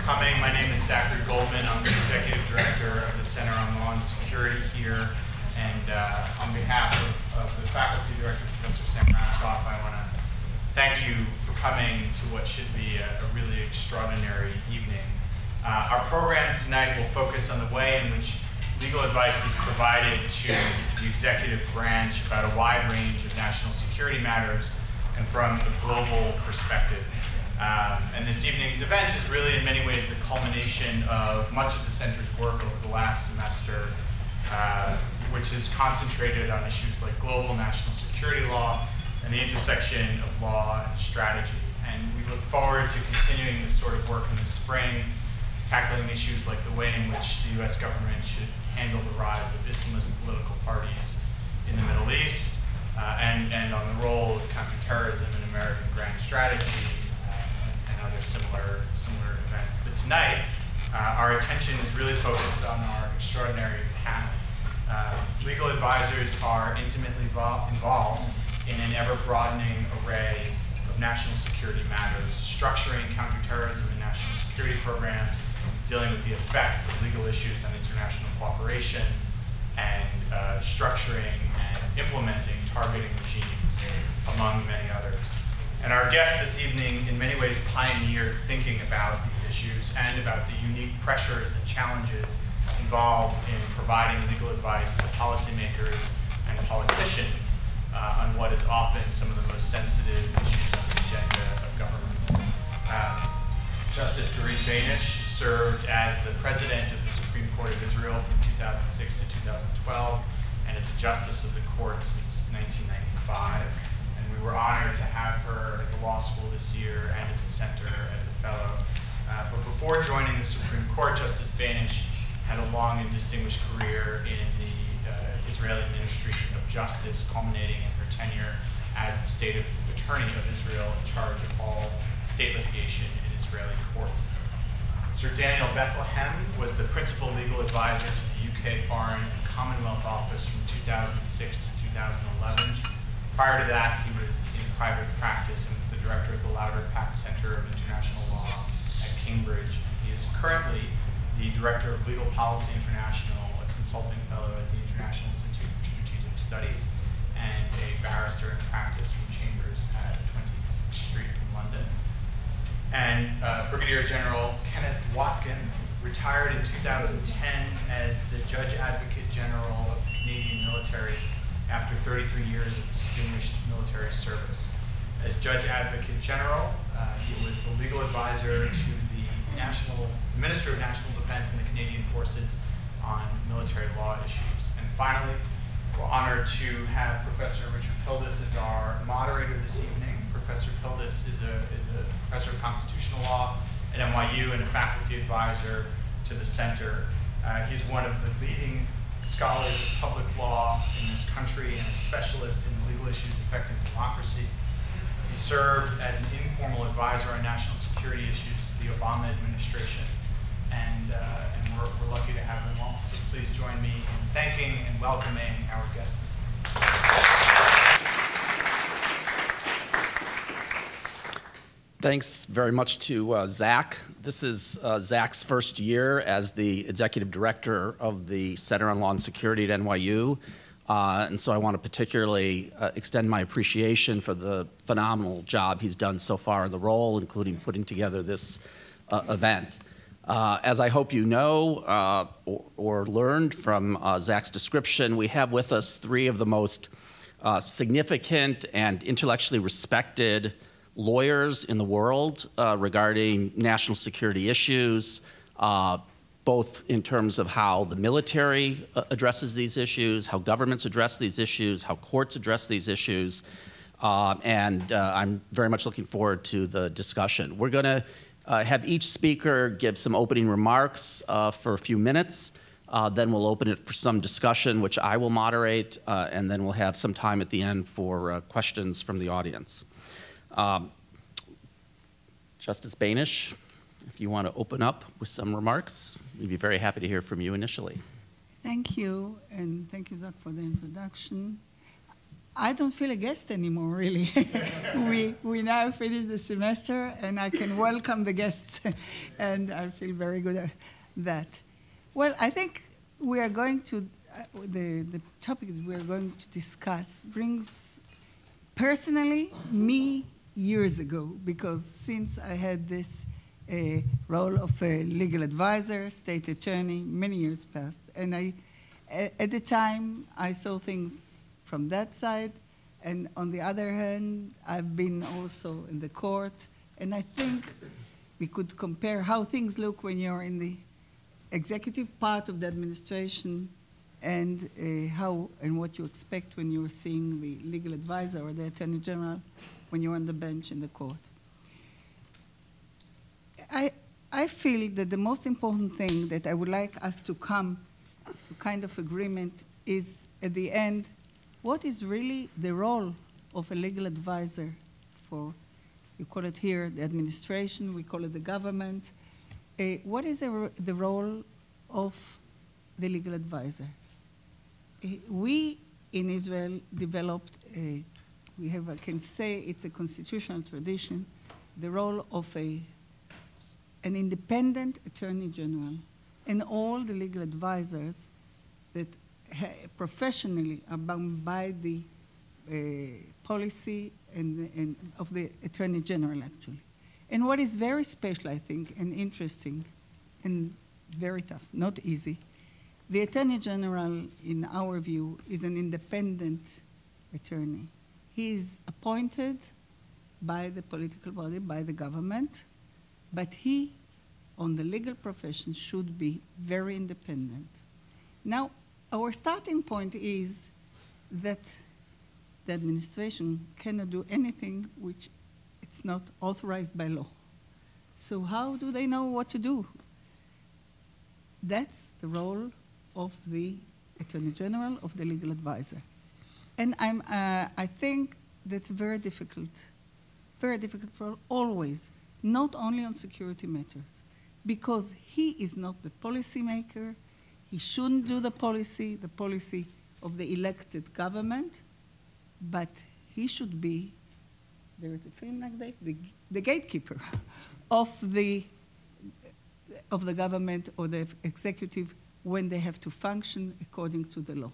coming. My name is Zachary Goldman. I'm the Executive Director of the Center on Law and Security here. And on behalf of the Faculty Director, Professor Sam Raskoff, I want to thank you for coming to what should be a really extraordinary evening. Our program tonight will focus on the way in which legal advice is provided to the executive branch about a wide range of national security matters and from a global perspective. And this evening's event is really in many ways the culmination of much of the Center's work over the last semester, which is concentrated on issues like global national security law and the intersection of law and strategy. And we look forward to continuing this sort of work in the spring, tackling issues like the way in which the U.S. government should handle the rise of Islamist political parties in the Middle East, and on the role of counterterrorism in American grand strategy, and other similar events. But tonight, our attention is really focused on our extraordinary panel. Legal advisors are intimately involved in an ever-broadening array of national security matters, structuring counterterrorism and national security programs, dealing with the effects of legal issues on international cooperation, and structuring and implementing targeting regimes, among many others. And our guest this evening in many ways pioneered thinking about these issues and about the unique pressures and challenges involved in providing legal advice to policymakers and politicians on what is often some of the most sensitive issues on the agenda of governments. Justice Dorit Beinisch served as the president of the Supreme Court of Israel from 2006 to 2012 and as a justice of the court since 1995. And we were honored to have her at the law school this year and at the center as a fellow. But before joining the Supreme Court, Justice Beinisch had a long and distinguished career in the Israeli Ministry of Justice, culminating in her tenure as the State Attorney of Israel in charge of all state litigation in Israeli courts. Sir Daniel Bethlehem was the principal legal advisor to the UK Foreign and Commonwealth Office from 2006 to 2011. Prior to that, he was in private practice and was the director of the Lauder Pact Center of International Law at Cambridge. And he is currently the director of Legal Policy International, a consulting fellow at the International Institute for Strategic Studies, and a barrister in practice from Chambers at 20 Essex Street in London. And Brigadier General Kenneth Watkin retired in 2010 as the Judge Advocate General of the Canadian military after 33 years of distinguished military service. As Judge Advocate General, he was the legal advisor to the Minister of National Defense and the Canadian Forces on military law issues. And finally, we're honored to have Professor Richard Pildes as our moderator this evening. Professor Pildes is a professor of constitutional law at NYU and a faculty advisor to the center. He's one of the leading scholars of public law in this country and a specialist in legal issues affecting democracy. He served as an informal advisor on national security issues to the Obama administration, and we're lucky to have him all. So please join me in thanking and welcoming our guest this evening. Thanks very much to Zach. This is Zach's first year as the executive director of the Center on Law and Security at NYU. And so I want to particularly extend my appreciation for the phenomenal job he's done so far in the role, including putting together this event. As I hope you know or learned from Zach's description, we have with us three of the most significant and intellectually respected lawyers in the world regarding national security issues, both in terms of how the military addresses these issues, how governments address these issues, how courts address these issues, and I'm very much looking forward to the discussion. We're going to have each speaker give some opening remarks for a few minutes, then we'll open it for some discussion, which I will moderate, and then we'll have some time at the end for questions from the audience. Justice Beinisch, if you want to open up with some remarks, we'd be very happy to hear from you initially. Thank you, and thank you, Zach, for the introduction. I don't feel a guest anymore, really. we now finished the semester, and I can welcome the guests, and I feel very good at that. Well, I think we are going to, the topic that we are going to discuss brings, personally, me years ago, because since I had this role of a legal advisor, state attorney, many years past, and at the time, I saw things from that side, and on the other hand, I've been also in the court, and I think we could compare how things look when you're in the executive part of the administration and how and what you expect when you're seeing the legal advisor or the attorney general when you're on the bench in the court. I feel that the most important thing that I would like us to come to kind of agreement is, at the end, what is really the role of a legal advisor for, you call it here the administration, we call it the government. What is the role of the legal advisor? We in Israel developed, we have, I can say it's a constitutional tradition, the role of an independent attorney general, and all the legal advisors that professionally are bound by the policy and of the attorney general, actually. And what is very special, I think, and interesting, and very tough, not easy, the attorney general, in our view, is an independent attorney. He is appointed by the political body, by the government, but he, on the legal profession, should be very independent. Now, our starting point is that the administration cannot do anything which it's not authorized by law. So how do they know what to do? That's the role of the Attorney General, of the legal advisor. And I think that's very difficult for always, not only on security matters, because he is not the policy maker. He shouldn't do the policy of the elected government, but he should be, there is a film like that, the gatekeeper of the government or the executive when they have to function according to the law.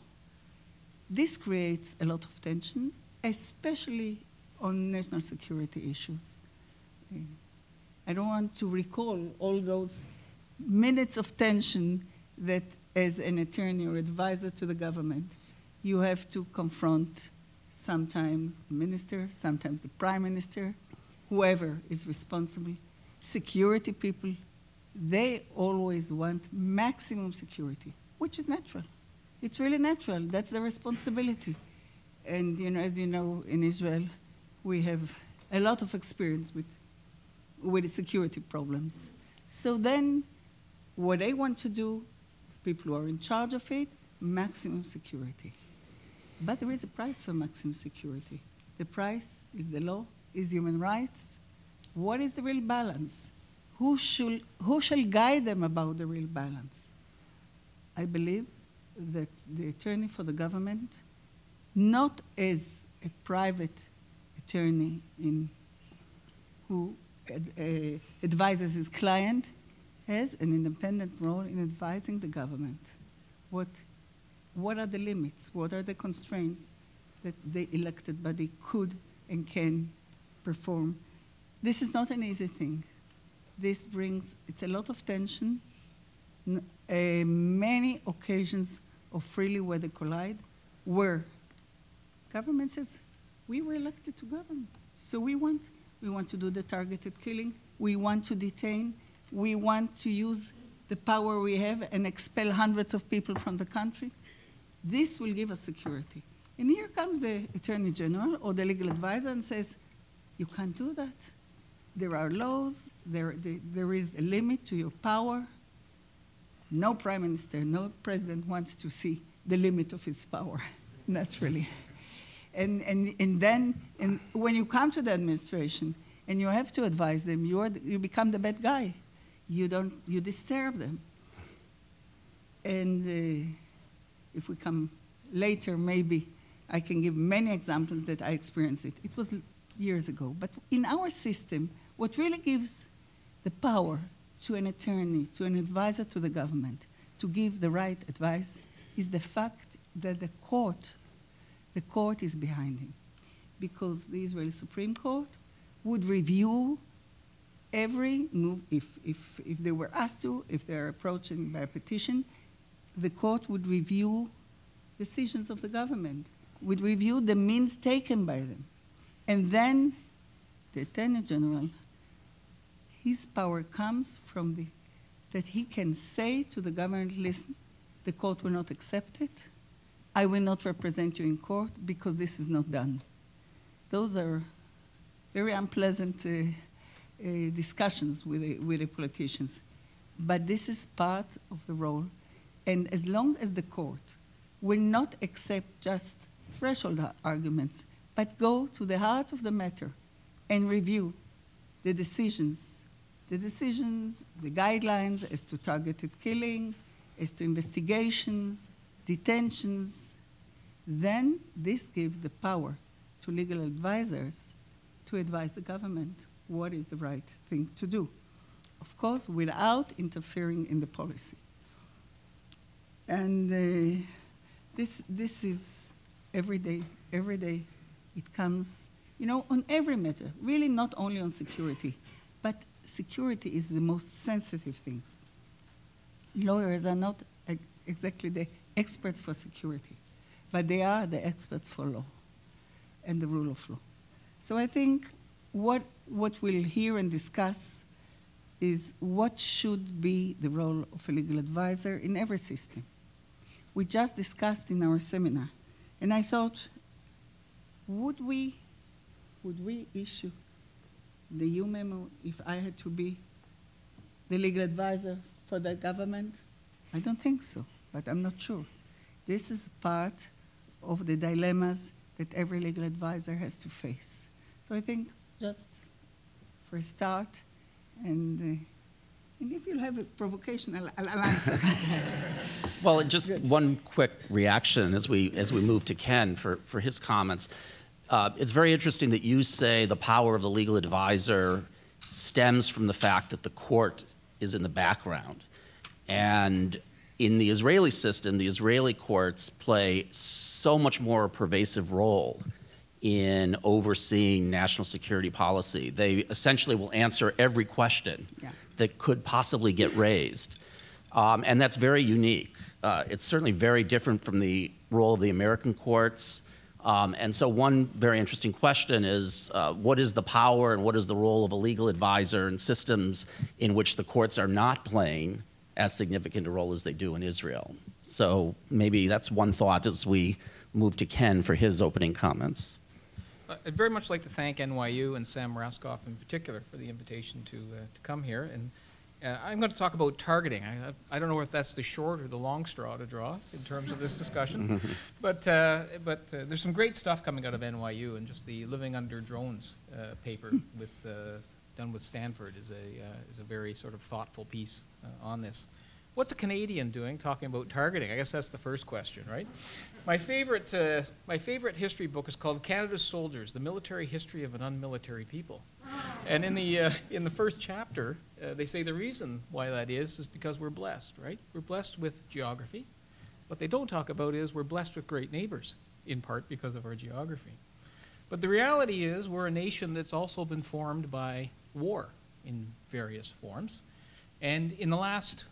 This creates a lot of tension, especially on national security issues. I don't want to recall all those minutes of tension that as an attorney or advisor to the government, you have to confront sometimes the minister, sometimes the prime minister, whoever is responsible, security people. They always want maximum security, which is natural. It's really natural. That's the responsibility. And as you know, in Israel, we have a lot of experience with security problems. So then, what they want to do, people who are in charge of it, maximum security. But there is a price for maximum security. The price is the law, is human rights. What is the real balance? Who shall guide them about the real balance? I believe that the attorney for the government, not as a private attorney who advises his client, has an independent role in advising the government. What are the limits? What are the constraints that the elected body could and can perform? This is not an easy thing. This brings, it's a lot of tension, many occasions of freely where they collide, where government says, we were elected to govern, so we want to do the targeted killing, we want to detain, we want to use the power we have and expel hundreds of people from the country. This will give us security. And here comes the Attorney General or the legal advisor and says, you can't do that. There are laws, there is a limit to your power. No prime minister, no president wants to see the limit of his power, naturally. And then when you come to the administration and you have to advise them, you become the bad guy. You disturb them. And if we come later, maybe I can give many examples that I experienced it. It was years ago. But in our system, what really gives the power to an attorney, to an advisor to the government, to give the right advice, is the fact that the court is behind him. Because the Israeli Supreme Court would review every move, if they were asked to, if they're approaching by a petition, the court would review decisions of the government, would review the means taken by them. And then the Attorney General, his power comes from that he can say to the government, listen, the court will not accept it. I will not represent you in court because this is not done. Those are very unpleasant discussions with the politicians. But this is part of the role. And as long as the court will not accept just threshold arguments, but go to the heart of the matter and review the decisions, the guidelines as to targeted killing, as to investigations, detentions, then this gives the power to legal advisors to advise the government what is the right thing to do. Of course, without interfering in the policy. And this is every day. It comes, on every matter, really not only on security, but security is the most sensitive thing. Lawyers are not exactly the experts for security, but they are the experts for law and the rule of law. So I think what we'll hear and discuss is what should be the role of a legal advisor in every system. We just discussed in our seminar, and I thought, would we issue the U memo if I had to be the legal advisor for the government? I don't think so, but I'm not sure. This is part of the dilemmas that every legal advisor has to face. So I think just for a start, and if you'll have a provocation, I'll answer. Well, just one quick reaction as we move to Ken for his comments. It's very interesting that you say the power of the legal advisor stems from the fact that the court is in the background. And in the Israeli system, the Israeli courts play so much more pervasive role in overseeing national security policy. They essentially will answer every question that could possibly get raised. And that's very unique. It's certainly very different from the role of the American courts. And so one very interesting question is, what is the power and what is the role of a legal advisor in systems in which the courts are not playing as significant a role as they do in Israel? So maybe that's one thought as we move to Ken for his opening comments. I'd very much like to thank NYU and Sam Raskoff in particular for the invitation to come here. And I'm going to talk about targeting. I don't know if that's the short or the long straw to draw in terms of this discussion, but there's some great stuff coming out of NYU, and just the Living Under Drones paper done with Stanford is a very sort of thoughtful piece on this. What's a Canadian doing talking about targeting? I guess that's the first question, right? My favorite history book is called Canada's Soldiers: The Military History of an Unmilitary People. And in the first chapter, they say the reason why that is because we're blessed, right? We're blessed with geography. What they don't talk about is we're blessed with great neighbors, in part because of our geography. But the reality is we're a nation that's also been formed by war in various forms. And in the last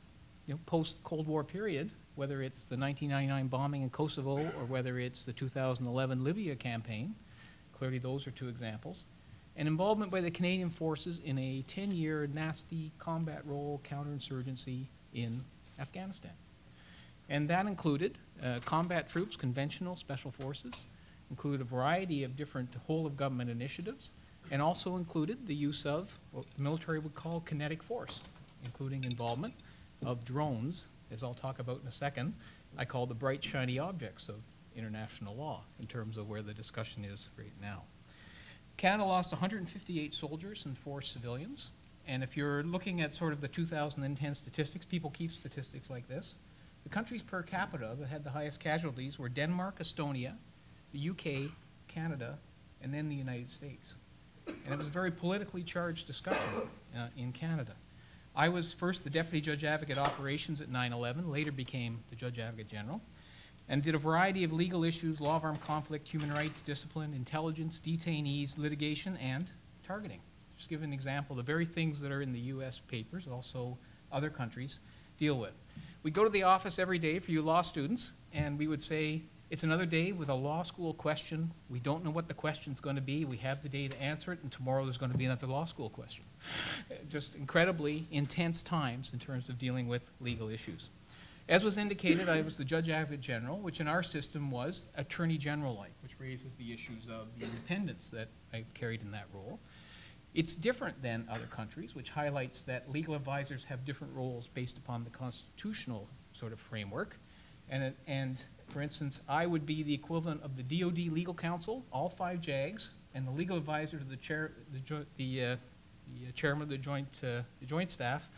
post-Cold War period, whether it's the 1999 bombing in Kosovo or whether it's the 2011 Libya campaign, clearly those are two examples, and involvement by the Canadian forces in a 10-year nasty combat role counterinsurgency in Afghanistan. And that included combat troops, conventional special forces, included a variety of different whole-of-government initiatives, and also included the use of what the military would call kinetic force, including involvement of drones, as I'll talk about in a second, I call the bright, shiny objects of international law in terms of where the discussion is right now. Canada lost 158 soldiers and 4 civilians. And if you're looking at sort of the 2010 statistics, people keep statistics like this. The countries per capita that had the highest casualties were Denmark, Estonia, the UK, Canada, and then the United States. And it was a very politically charged discussion in Canada. I was first the Deputy Judge Advocate Operations at 9/11, later became the Judge Advocate General, and did a variety of legal issues: law of armed conflict, human rights, discipline, intelligence, detainees, litigation, and targeting. Just give an example, the very things that are in the US papers, also other countries deal with. We go to the office every day for you law students, and we would say, it's another day with a law school question. We don't know what the question's going to be. We have the day to answer it, and tomorrow there's going to be another law school question. Just incredibly intense times in terms of dealing with legal issues. As was indicated, I was the Judge Advocate General, which in our system was Attorney General-like, which raises the issues of the independence that I carried in that role. It's different than other countries, which highlights that legal advisors have different roles based upon the constitutional sort of framework. And for instance, I would be the equivalent of the DoD legal counsel, all 5 JAGs, and the legal advisor to the chairman of the joint staff,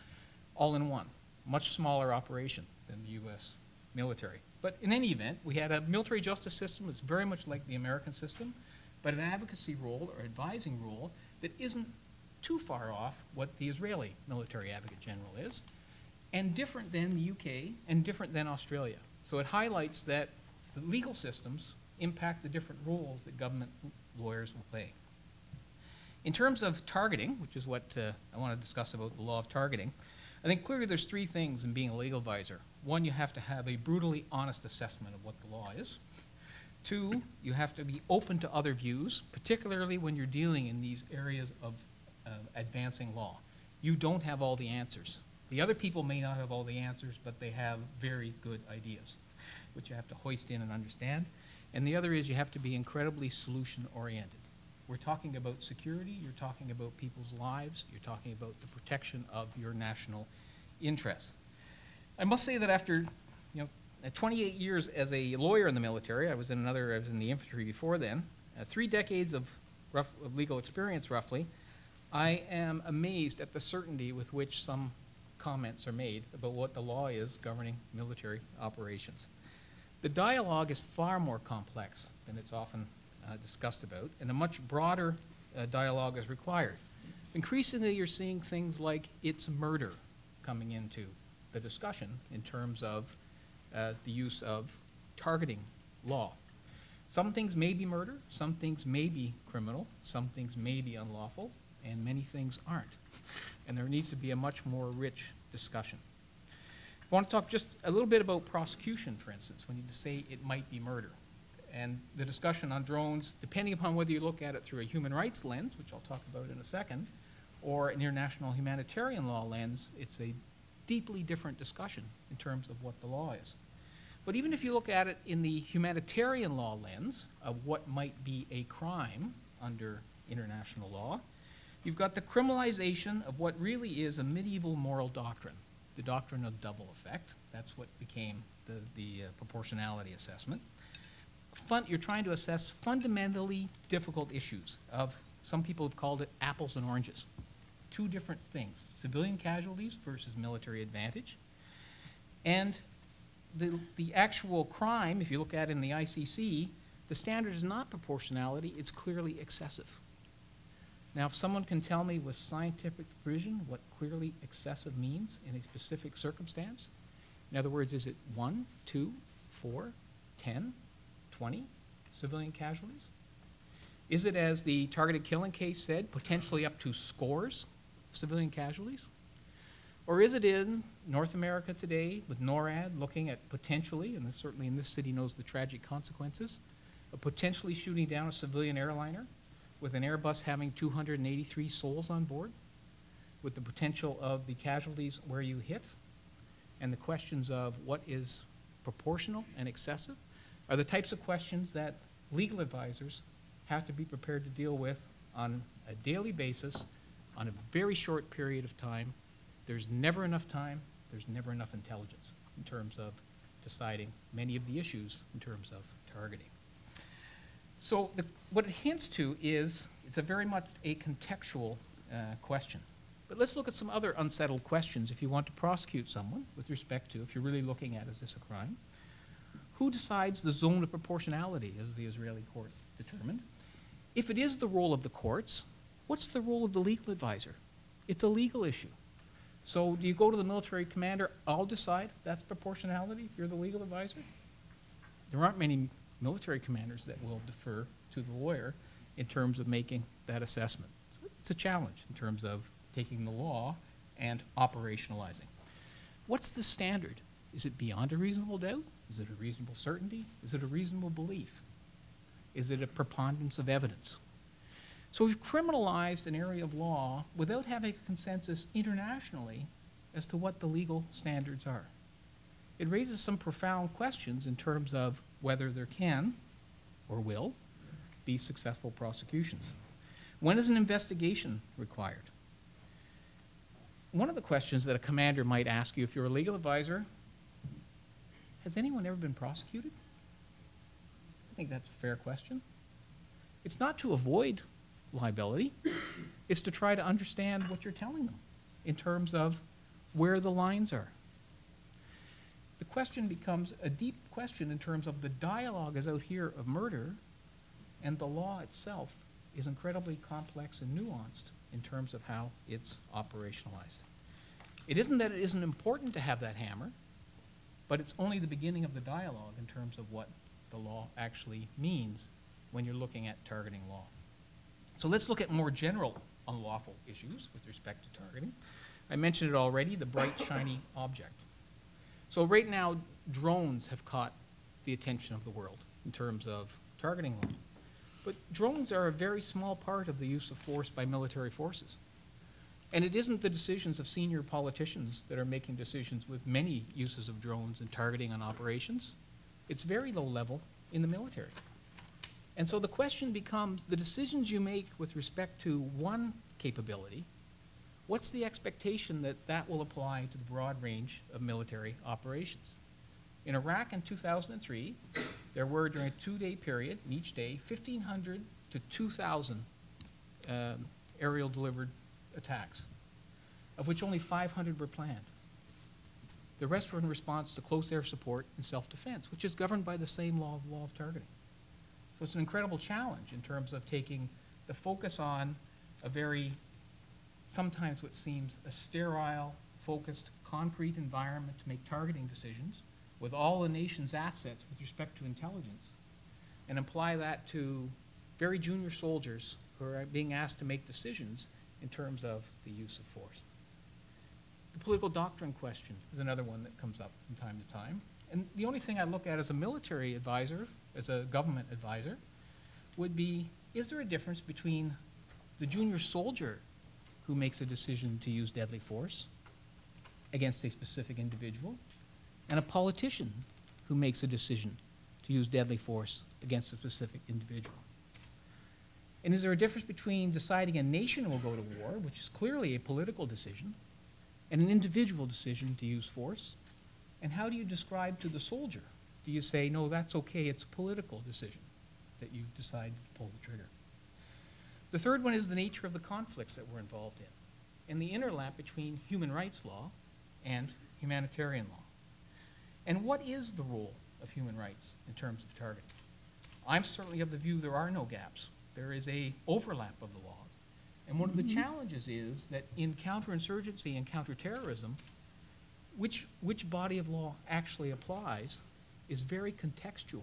all in one. Much smaller operation than the U.S. military. But in any event, we had a military justice system that's very much like the American system, but an advocacy role or advising role that isn't too far off what the Israeli military advocate general is, and different than the UK and different than Australia. So it highlights that the legal systems impact the different roles that government lawyers will play. In terms of targeting, which is what I want to discuss about the law of targeting, I think clearly there's 3 things in being a legal advisor. 1, you have to have a brutally honest assessment of what the law is. 2, you have to be open to other views, particularly when you're dealing in these areas of advancing law. You don't have all the answers. The other people may not have all the answers, but they have very good ideas, which you have to hoist in and understand. And the other is you have to be incredibly solution-oriented. We're talking about security, you're talking about people's lives, you're talking about the protection of your national interests. I must say that after 28 years as a lawyer in the military, I was in the infantry before then, 3 decades of legal experience roughly, I am amazed at the certainty with which some comments are made about what the law is governing military operations. The dialogue is far more complex than it's often discussed about, and a much broader dialogue is required. Increasingly, you're seeing things like it's murder coming into the discussion in terms of the use of targeting law. Some things may be murder, some things may be criminal, some things may be unlawful, and many things aren't. And there needs to be a much more rich discussion. I want to talk just a little bit about prosecution, for instance, when you say it might be murder. And the discussion on drones, depending upon whether you look at it through a human rights lens, which I'll talk about in a second, or an international humanitarian law lens, it's a deeply different discussion in terms of what the law is. But even if you look at it in the humanitarian law lens of what might be a crime under international law, you've got the criminalization of what really is a medieval moral doctrine, the doctrine of double effect. That's what became the proportionality assessment. You're trying to assess fundamentally difficult issues of, some people have called it apples and oranges. 2 different things, civilian casualties versus military advantage. And the actual crime, if you look at it in the ICC, the standard is not proportionality, it's clearly excessive. Now, if someone can tell me with scientific precision what clearly excessive means in a specific circumstance, in other words, is it 1, 2, 4, 10, 20 civilian casualties? Is it, as the targeted killing case said, potentially up to scores of civilian casualties? Or is it in North America today with NORAD looking at potentially, and certainly in this city knows the tragic consequences, of potentially shooting down a civilian airliner with an Airbus having 283 souls on board, with the potential of the casualties where you hit, and the questions of what is proportional and excessive, are the types of questions that legal advisors have to be prepared to deal with on a daily basis, on a very short period of time. There's never enough time, there's never enough intelligence in terms of deciding many of the issues in terms of targeting. So what it hints to is it's a very much a contextual question. But let's look at some other unsettled questions if you want to prosecute someone with respect to, if you're really looking at, is this a crime? Who decides the zone of proportionality, as the Israeli court determined? If it is the role of the courts, what's the role of the legal advisor? It's a legal issue. So do you go to the military commander, I'll decide that's proportionality if you're the legal advisor? There aren't many military commanders that will defer to the lawyer in terms of making that assessment. It's a challenge in terms of taking the law and operationalizing. What's the standard? Is it beyond a reasonable doubt? Is it a reasonable certainty? Is it a reasonable belief? Is it a preponderance of evidence? So we've criminalized an area of law without having a consensus internationally as to what the legal standards are. It raises some profound questions in terms of whether there can or will be successful prosecutions. When is an investigation required? One of the questions that a commander might ask you if you're a legal advisor, has anyone ever been prosecuted? I think that's a fair question. It's not to avoid liability. It's to try to understand what you're telling them in terms of where the lines are. The question becomes a deep question in terms of the dialogue is out here of murder, and the law itself is incredibly complex and nuanced in terms of how it's operationalized. It isn't that it isn't important to have that hammer, but it's only the beginning of the dialogue in terms of what the law actually means when you're looking at targeting law. So let's look at more general unlawful issues with respect to targeting. I mentioned it already, the bright, shiny object. So right now, drones have caught the attention of the world in terms of targeting law. But drones are a very small part of the use of force by military forces. And it isn't the decisions of senior politicians that are making decisions with many uses of drones and targeting on operations. It's very low level in the military. And so the question becomes, the decisions you make with respect to one capability, what's the expectation that that will apply to the broad range of military operations? In Iraq in 2003, there were, during a 2-day period, in each day, 1,500 to 2,000 aerial delivered attacks, of which only 500 were planned. The rest were in response to close air support and self-defense, which is governed by the same law of targeting. So it's an incredible challenge in terms of taking the focus on a very, sometimes what seems a sterile, focused, concrete environment to make targeting decisions with all the nation's assets with respect to intelligence, and apply that to very junior soldiers who are being asked to make decisions in terms of the use of force. The political doctrine question is another one that comes up from time to time. And the only thing I look at as a military advisor, as a government advisor, would be, is there a difference between the junior soldier who makes a decision to use deadly force against a specific individual and a politician who makes a decision to use deadly force against a specific individual? And is there a difference between deciding a nation will go to war, which is clearly a political decision, and an individual decision to use force? And how do you describe to the soldier? Do you say, no, that's okay, it's a political decision that you decide to pull the trigger? The third one is the nature of the conflicts that we're involved in, and the interlap between human rights law and humanitarian law. And what is the role of human rights in terms of targeting? I'm certainly of the view there are no gaps. There is a overlap of the laws. And one of the challenges is that in counterinsurgency and counterterrorism, which body of law actually applies is very contextual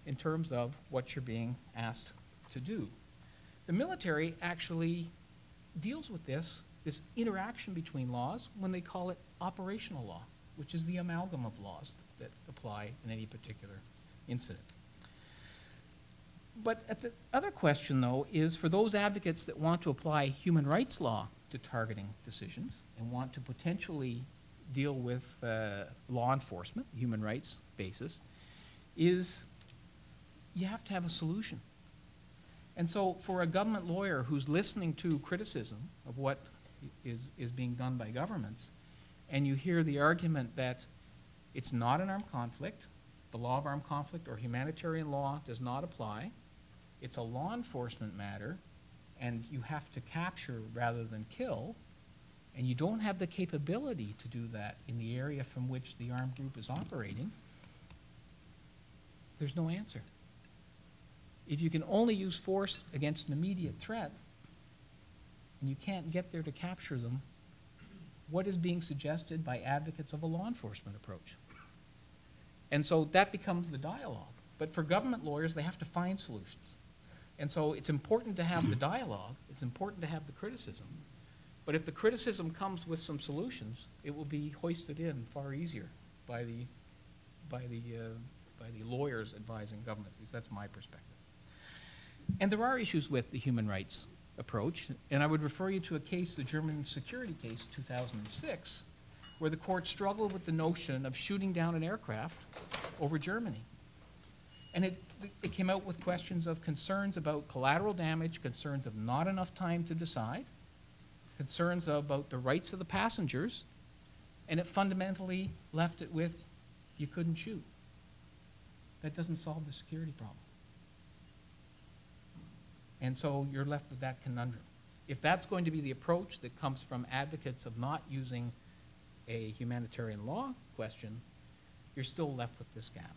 in terms of what you're being asked to do. The military actually deals with this interaction between laws when they call it operational law, which is the amalgam of laws that apply in any particular incident. But the other question, though, is for those advocates that want to apply human rights law to targeting decisions and want to potentially deal with law enforcement, human rights basis, is you have to have a solution. And so for a government lawyer who's listening to criticism of what is being done by governments, and you hear the argument that it's not an armed conflict, the law of armed conflict or humanitarian law does not apply, it's a law enforcement matter, and you have to capture rather than kill, and you don't have the capability to do that in the area from which the armed group is operating, there's no answer. If you can only use force against an immediate threat, and you can't get there to capture them, what is being suggested by advocates of a law enforcement approach? And so that becomes the dialogue. But for government lawyers, they have to find solutions. And so it's important to have the dialogue, it's important to have the criticism, but if the criticism comes with some solutions, it will be hoisted in far easier by the lawyers advising government. At least that's my perspective. And there are issues with the human rights approach, and I would refer you to a case, the German security case, 2006, where the court struggled with the notion of shooting down an aircraft over Germany. And it came out with questions of concerns about collateral damage, concerns of not enough time to decide, concerns about the rights of the passengers, and it fundamentally left it with, you couldn't shoot. That doesn't solve the security problem. And so you're left with that conundrum. If that's going to be the approach that comes from advocates of not using a humanitarian law question, you're still left with this gap.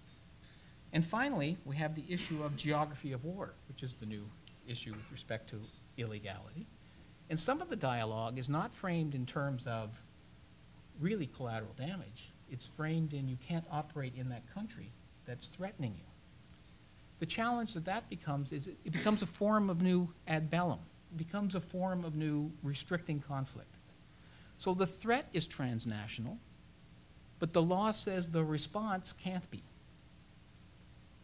And finally, we have the issue of geography of war, which is the new issue with respect to illegality. And some of the dialogue is not framed in terms of really collateral damage. It's framed in you can't operate in that country that's threatening you. The challenge that becomes is it becomes a form of new ad bellum. It becomes a form of new restricting conflict. So the threat is transnational, but the law says the response can't be.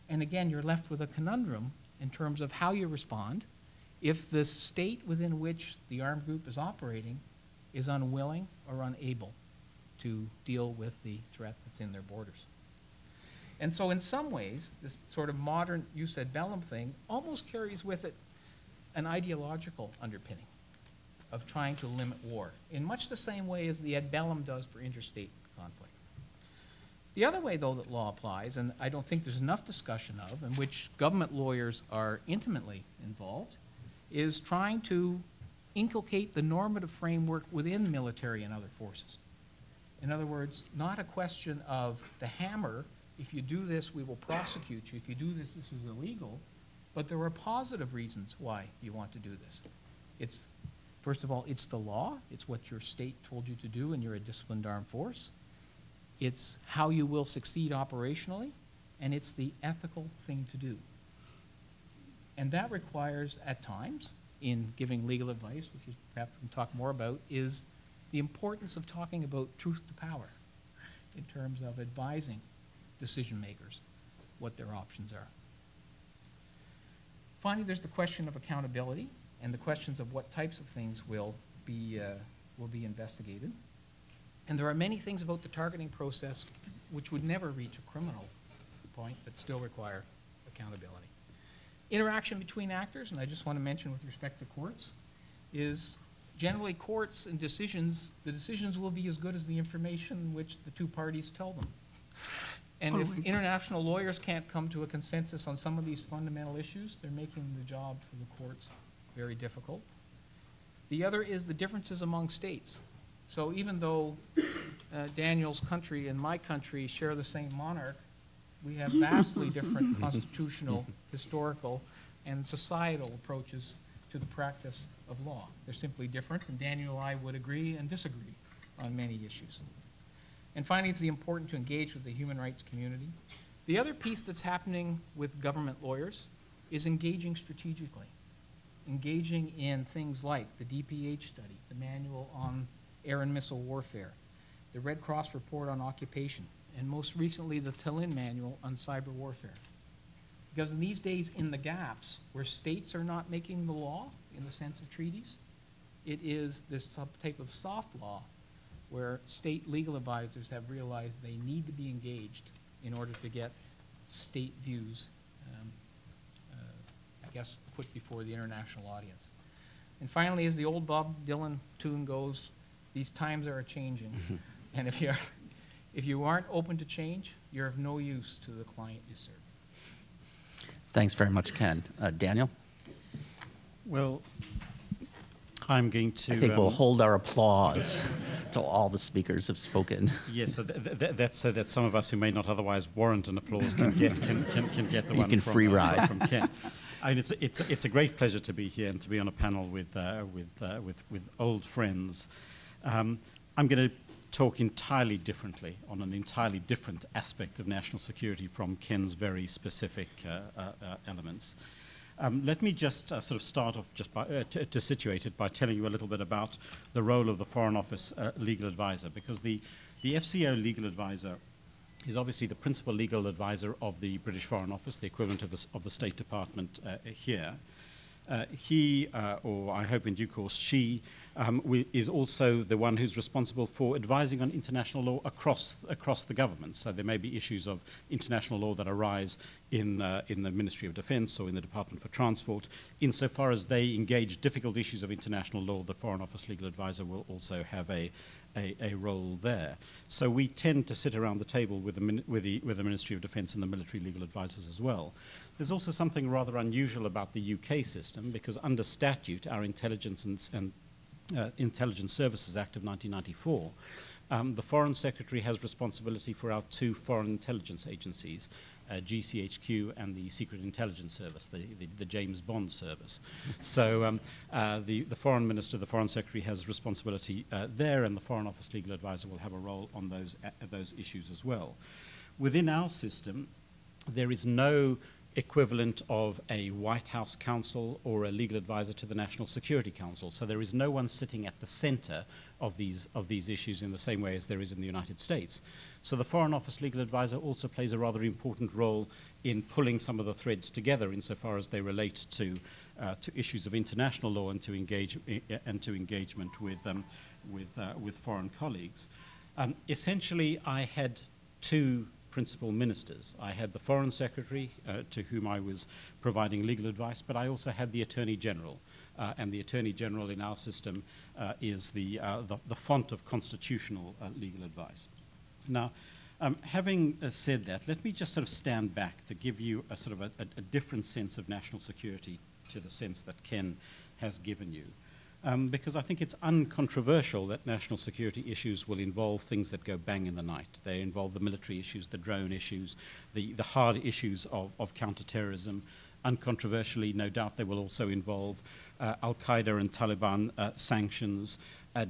And again, you're left with a conundrum in terms of how you respond if the state within which the armed group is operating is unwilling or unable to deal with the threat that's in their borders. And so in some ways, this sort of modern jus ad bellum thing almost carries with it an ideological underpinning of trying to limit war, in much the same way as the ad bellum does for interstate conflict. The other way, though, that law applies, and I don't think there's enough discussion of, in which government lawyers are intimately involved, is trying to inculcate the normative framework within military and other forces. In other words, not a question of the hammer, if you do this, we will prosecute you. If you do this, this is illegal. But there are positive reasons why you want to do this. It's, first of all, it's the law. It's what your state told you to do, and you're a disciplined armed force. It's how you will succeed operationally, and it's the ethical thing to do. And that requires, at times, in giving legal advice, which is perhaps we can talk more about, is the importance of talking about truth to power in terms of advising decision makers what their options are. Finally, there's the question of accountability and the questions of what types of things will be investigated. And there are many things about the targeting process which would never reach a criminal point but still require accountability. Interaction between actors, and I just want to mention with respect to courts, is generally courts and decisions, the decisions will be as good as the information which the two parties tell them. And if international lawyers can't come to a consensus on some of these fundamental issues, they're making the job for the courts very difficult. The other is the differences among states. So even though Daniel's country and my country share the same monarch, we have vastly different constitutional, historical, and societal approaches to the practice of law. They're simply different, and Daniel and I would agree and disagree on many issues. And finally, it's important to engage with the human rights community. The other piece that's happening with government lawyers is engaging strategically, engaging in things like the DPH study, the Manual on Air and Missile Warfare, the Red Cross Report on Occupation, and most recently the Tallinn Manual on Cyber Warfare. Because in these days, in the gaps where states are not making the law in the sense of treaties, it is this type of soft law where state legal advisors have realized they need to be engaged in order to get state views, I guess, put before the international audience. And finally, as the old Bob Dylan tune goes, these times are changing. And if you aren't open to change, you're of no use to the client you serve. Thanks very much, Ken. Daniel? Well, I'm going to... I think we'll hold our applause till all the speakers have spoken. Yes, so that's so that some of us who may not otherwise warrant an applause can get the You one can from, free ride. from Ken. I mean, it's a great pleasure to be here and to be on a panel with old friends. I'm going to talk entirely differently on an entirely different aspect of national security from Ken's very specific elements. Let me just sort of start off just by, to situate it by telling you a little bit about the role of the Foreign Office legal advisor, because the FCO legal advisor is obviously the principal legal advisor of the British Foreign Office, the equivalent of the State Department here. He, or I hope in due course she, is also the one who's responsible for advising on international law across the government. So there may be issues of international law that arise in the Ministry of Defence or in the Department for Transport. Insofar as they engage difficult issues of international law, the Foreign Office legal advisor will also have a role there. So we tend to sit around the table with the Ministry of Defence and the military legal advisors as well. There's also something rather unusual about the UK system, because under statute, our Intelligence and Intelligence Services Act of 1994, the Foreign Secretary has responsibility for our two foreign intelligence agencies, GCHQ and the Secret Intelligence Service, the James Bond service. So the Foreign Minister, the Foreign Secretary has responsibility there, and the Foreign Office legal advisor will have a role on those issues as well. Within our system, there is no equivalent of a White House counsel or a legal advisor to the National Security Council. So there is no one sitting at the center of these issues in the same way as there is in the United States. So the Foreign Office legal advisor also plays a rather important role in pulling some of the threads together insofar as they relate to issues of international law and to engagement with foreign colleagues. Essentially, I had two principal ministers. I had the Foreign Secretary, to whom I was providing legal advice, but I also had the Attorney General. And the Attorney General in our system is the font of constitutional legal advice. Now, having said that, let me just sort of stand back to give you a sort of a different sense of national security to the sense that Ken has given you. Because I think it's uncontroversial that national security issues will involve things that go bang in the night. They involve the military issues, the drone issues, the hard issues of counterterrorism. Uncontroversially, no doubt they will also involve Al-Qaeda and Taliban sanctions,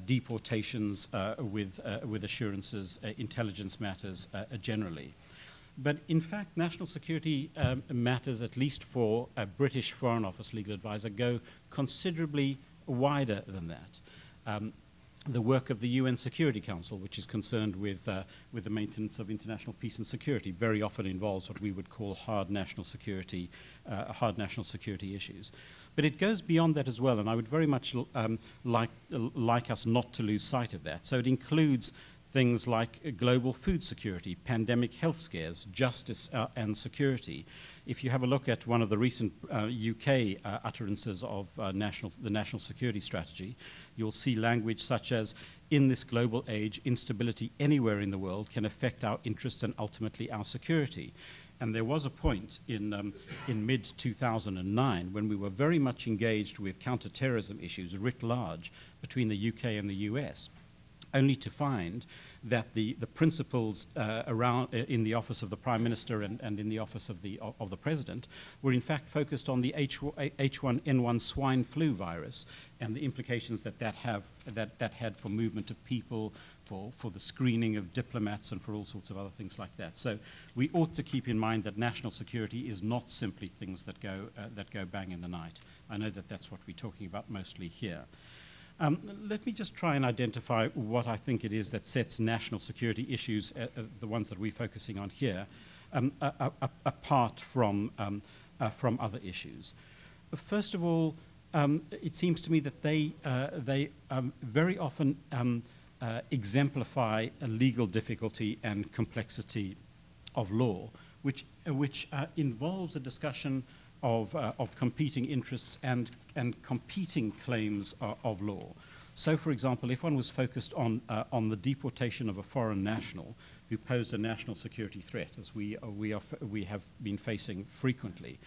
deportations with assurances, intelligence matters generally. But in fact, national security matters, at least for a British Foreign Office legal advisor, go considerably wider than that. The work of the UN Security Council, which is concerned with the maintenance of international peace and security, very often involves what we would call hard national security issues. But it goes beyond that as well, and I would very much like us not to lose sight of that. So it includes things like global food security, pandemic health scares, justice and security. If you have a look at one of the recent UK utterances of the national security strategy, you'll see language such as, in this global age, instability anywhere in the world can affect our interests and ultimately our security. And there was a point in mid-2009 when we were very much engaged with counterterrorism issues writ large between the UK and the US, only to find that the principles around in the office of the Prime Minister and in the office of the President were in fact focused on the H1N1 swine flu virus and the implications that had for movement of people, for the screening of diplomats, and for all sorts of other things like that. So we ought to keep in mind that national security is not simply things that go bang in the night. I know that that's what we're talking about mostly here. Let me just try and identify what I think it is that sets national security issues, the ones that we're focusing on here, apart from other issues. First of all, it seems to me that they very often exemplify a legal difficulty and complexity of law, which involves a discussion of competing interests and competing claims of law. So, for example, if one was focused on the deportation of a foreign national who posed a national security threat, as we have been facing frequently,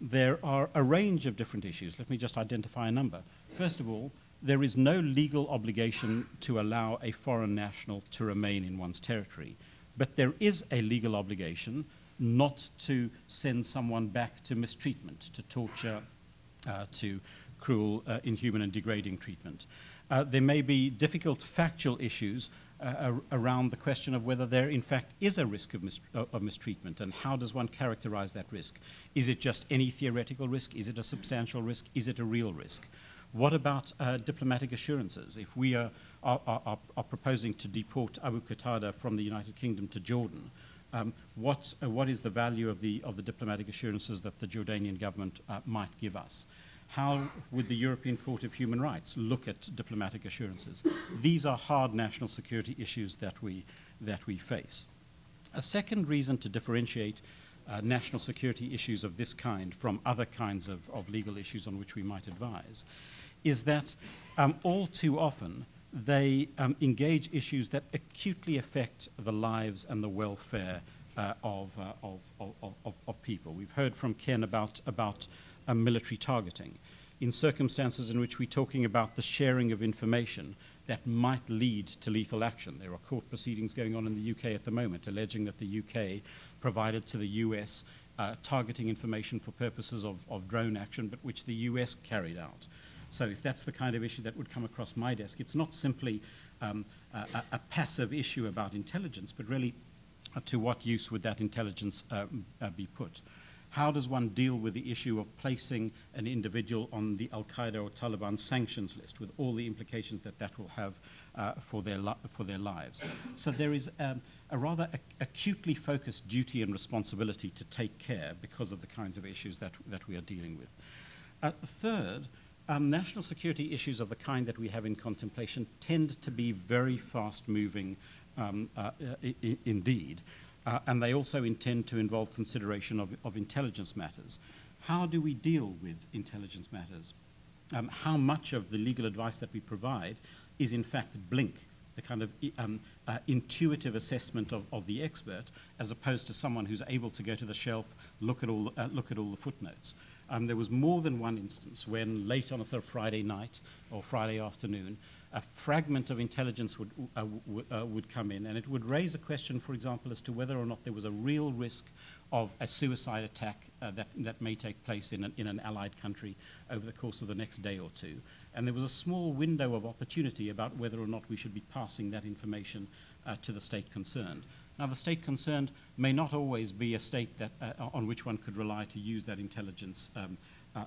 there are a range of different issues. Let me just identify a number. First of all, there is no legal obligation to allow a foreign national to remain in one's territory, but there is a legal obligation not to send someone back to mistreatment, to torture, to cruel, inhuman and degrading treatment. There may be difficult factual issues around the question of whether there in fact is a risk of mistreatment, and how does one characterize that risk? Is it just any theoretical risk? Is it a substantial risk? Is it a real risk? What about diplomatic assurances? If we are proposing to deport Abu Qatada from the United Kingdom to Jordan, what is the value of the diplomatic assurances that the Jordanian government might give us? How would the European Court of Human Rights look at diplomatic assurances? These are hard national security issues that we face. A second reason to differentiate national security issues of this kind from other kinds of legal issues on which we might advise is that all too often they engage issues that acutely affect the lives and the welfare of people. We've heard from Ken about military targeting. In circumstances in which we're talking about the sharing of information that might lead to lethal action. There are court proceedings going on in the UK at the moment alleging that the UK provided to the US targeting information for purposes of drone action, but which the US carried out. So if that's the kind of issue that would come across my desk, it's not simply a passive issue about intelligence, but really to what use would that intelligence be put? How does one deal with the issue of placing an individual on the Al-Qaeda or Taliban sanctions list with all the implications that that will have for their lives? So there is a rather acutely focused duty and responsibility to take care because of the kinds of issues that we are dealing with. Third, national security issues of the kind that we have in contemplation tend to be very fast-moving indeed. And they also intend to involve consideration of intelligence matters. How do we deal with intelligence matters? How much of the legal advice that we provide is in fact blink, the kind of intuitive assessment of the expert, as opposed to someone who's able to go to the shelf, look at all the footnotes. There was more than one instance when late on a sort of Friday night or Friday afternoon, a fragment of intelligence would come in, and it would raise a question, for example, as to whether or not there was a real risk of a suicide attack that may take place in an allied country over the course of the next day or two. And there was a small window of opportunity about whether or not we should be passing that information to the state concerned. Now, the state concerned may not always be a state that, on which one could rely to use that intelligence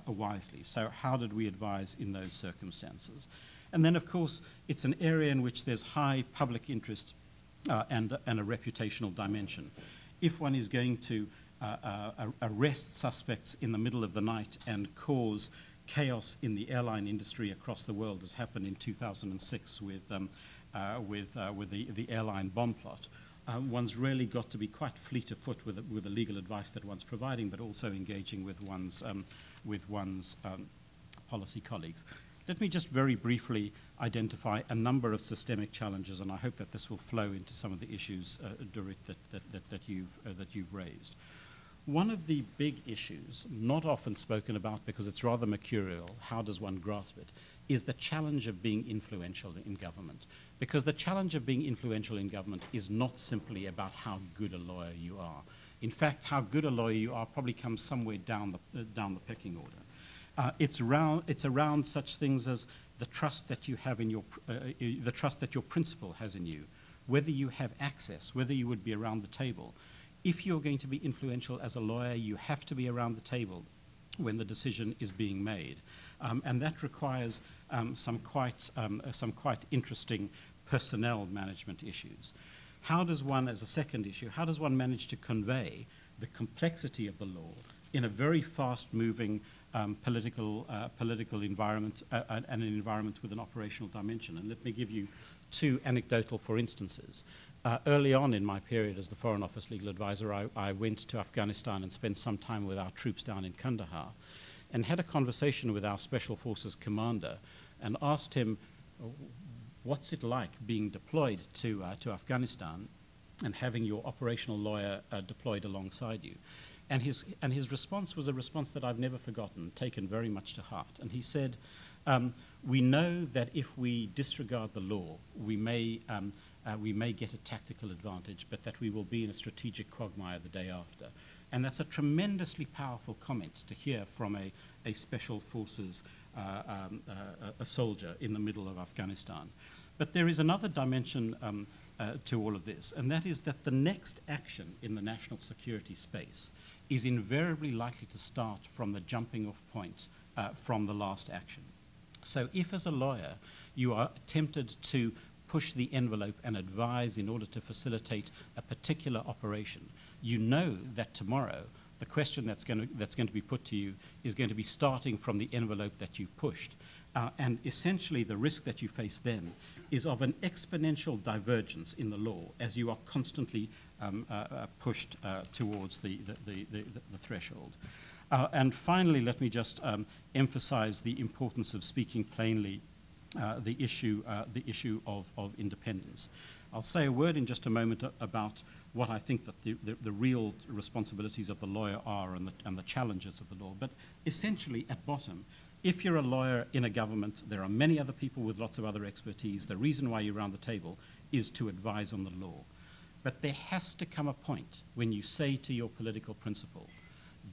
wisely. So how did we advise in those circumstances? And then, of course, it's an area in which there's high public interest and a reputational dimension. If one is going to arrest suspects in the middle of the night and cause chaos in the airline industry across the world, as happened in 2006 with the airline bomb plot, one's really got to be quite fleet of foot with the legal advice that one's providing, but also engaging with one's policy colleagues. Let me just very briefly identify a number of systemic challenges, and I hope that this will flow into some of the issues, Dorit, that you've raised. One of the big issues, not often spoken about because it's rather mercurial, how does one grasp it, is the challenge of being influential in government. Because the challenge of being influential in government is not simply about how good a lawyer you are. In fact, how good a lawyer you are probably comes somewhere down the pecking order. It's around such things as the trust that you have in the trust that your principal has in you, whether you have access, whether you would be around the table. If you're going to be influential as a lawyer, you have to be around the table when the decision is being made, and that requires some quite interesting personnel management issues. How does one, as a second issue, how does one manage to convey the complexity of the law in a very fast-moving political environment and an environment with an operational dimension? And let me give you two anecdotal for instances. Early on in my period as the Foreign Office legal advisor, I went to Afghanistan and spent some time with our troops down in Kandahar and had a conversation with our Special Forces commander and asked him, what's it like being deployed to Afghanistan and having your operational lawyer deployed alongside you? And his response was a response that I've never forgotten, taken very much to heart. And he said, We know that if we disregard the law, we may get a tactical advantage, but that we will be in a strategic quagmire the day after. And that's a tremendously powerful comment to hear from a special forces a soldier in the middle of Afghanistan. But there is another dimension to all of this, and that is that the next action in the national security space is invariably likely to start from the jumping off point from the last action. So if as a lawyer you are tempted to push the envelope and advise in order to facilitate a particular operation, you know that tomorrow the question that's going to be put to you is going to be starting from the envelope that you've pushed. And essentially the risk that you face then is of an exponential divergence in the law as you are constantly pushed towards the threshold. And finally, let me just emphasize the importance of speaking plainly the issue of independence. I'll say a word in just a moment about what I think that the real responsibilities of the lawyer are and the challenges of the law. But essentially, at bottom, if you're a lawyer in a government, there are many other people with lots of other expertise. The reason why you're around the table is to advise on the law. But there has to come a point when you say to your political principal,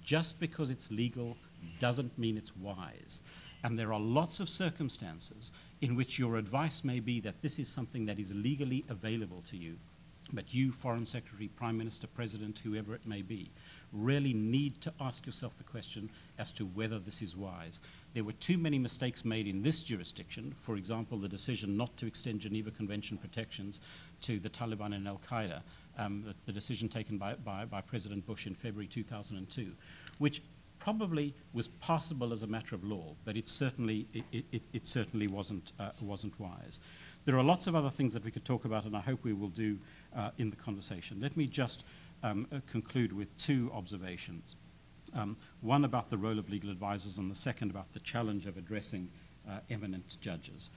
just because it's legal doesn't mean it's wise. And there are lots of circumstances in which your advice may be that this is something that is legally available to you, but you, Foreign Secretary, Prime Minister, President, whoever it may be, really need to ask yourself the question as to whether this is wise. There were too many mistakes made in this jurisdiction. For example, the decision not to extend Geneva Convention protections to the Taliban and Al-Qaeda, the decision taken by President Bush in February 2002, which probably was passable as a matter of law, but it certainly wasn't wise. There are lots of other things that we could talk about, and I hope we will do in the conversation. Let me just conclude with two observations. One about the role of legal advisors, and the second about the challenge of addressing eminent judges.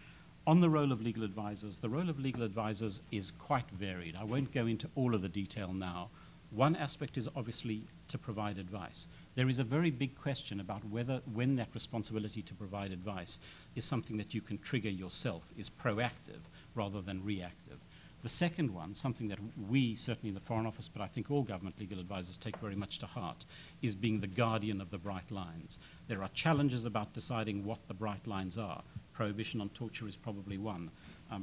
On the role of legal advisors is quite varied. I won't go into all of the detail now. One aspect is obviously to provide advice. There is a very big question about when that responsibility to provide advice is something that you can trigger yourself, is proactive rather than reactive. The second one, something that we, certainly in the Foreign Office, but I think all government legal advisors take very much to heart, is being the guardian of the bright lines. There are challenges about deciding what the bright lines are. Prohibition on torture is probably one,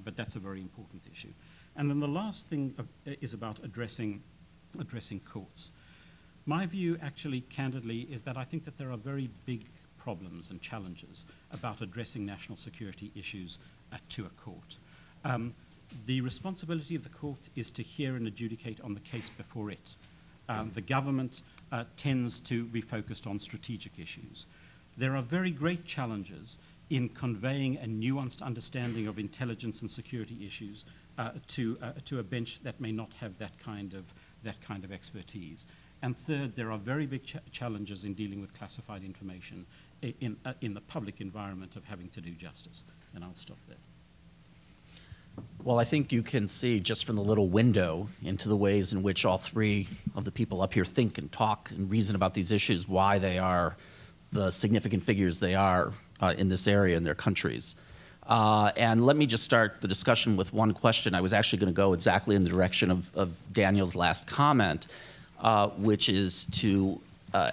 but that's a very important issue. And then the last thing is about addressing courts. My view, actually, candidly, is that I think that there are very big problems and challenges about addressing national security issues to a court. The responsibility of the court is to hear and adjudicate on the case before it. The government tends to be focused on strategic issues. There are very great challenges in conveying a nuanced understanding of intelligence and security issues to a bench that may not have that kind of expertise. And third, there are very big challenges in dealing with classified information in the public environment of having to do justice. And I'll stop there. Well, I think you can see just from the little window into the ways in which all three of the people up here think and talk and reason about these issues, why they are the significant figures they are in this area in their countries. And let me just start the discussion with one question. I was actually going to go exactly in the direction of Daniel's last comment, which is to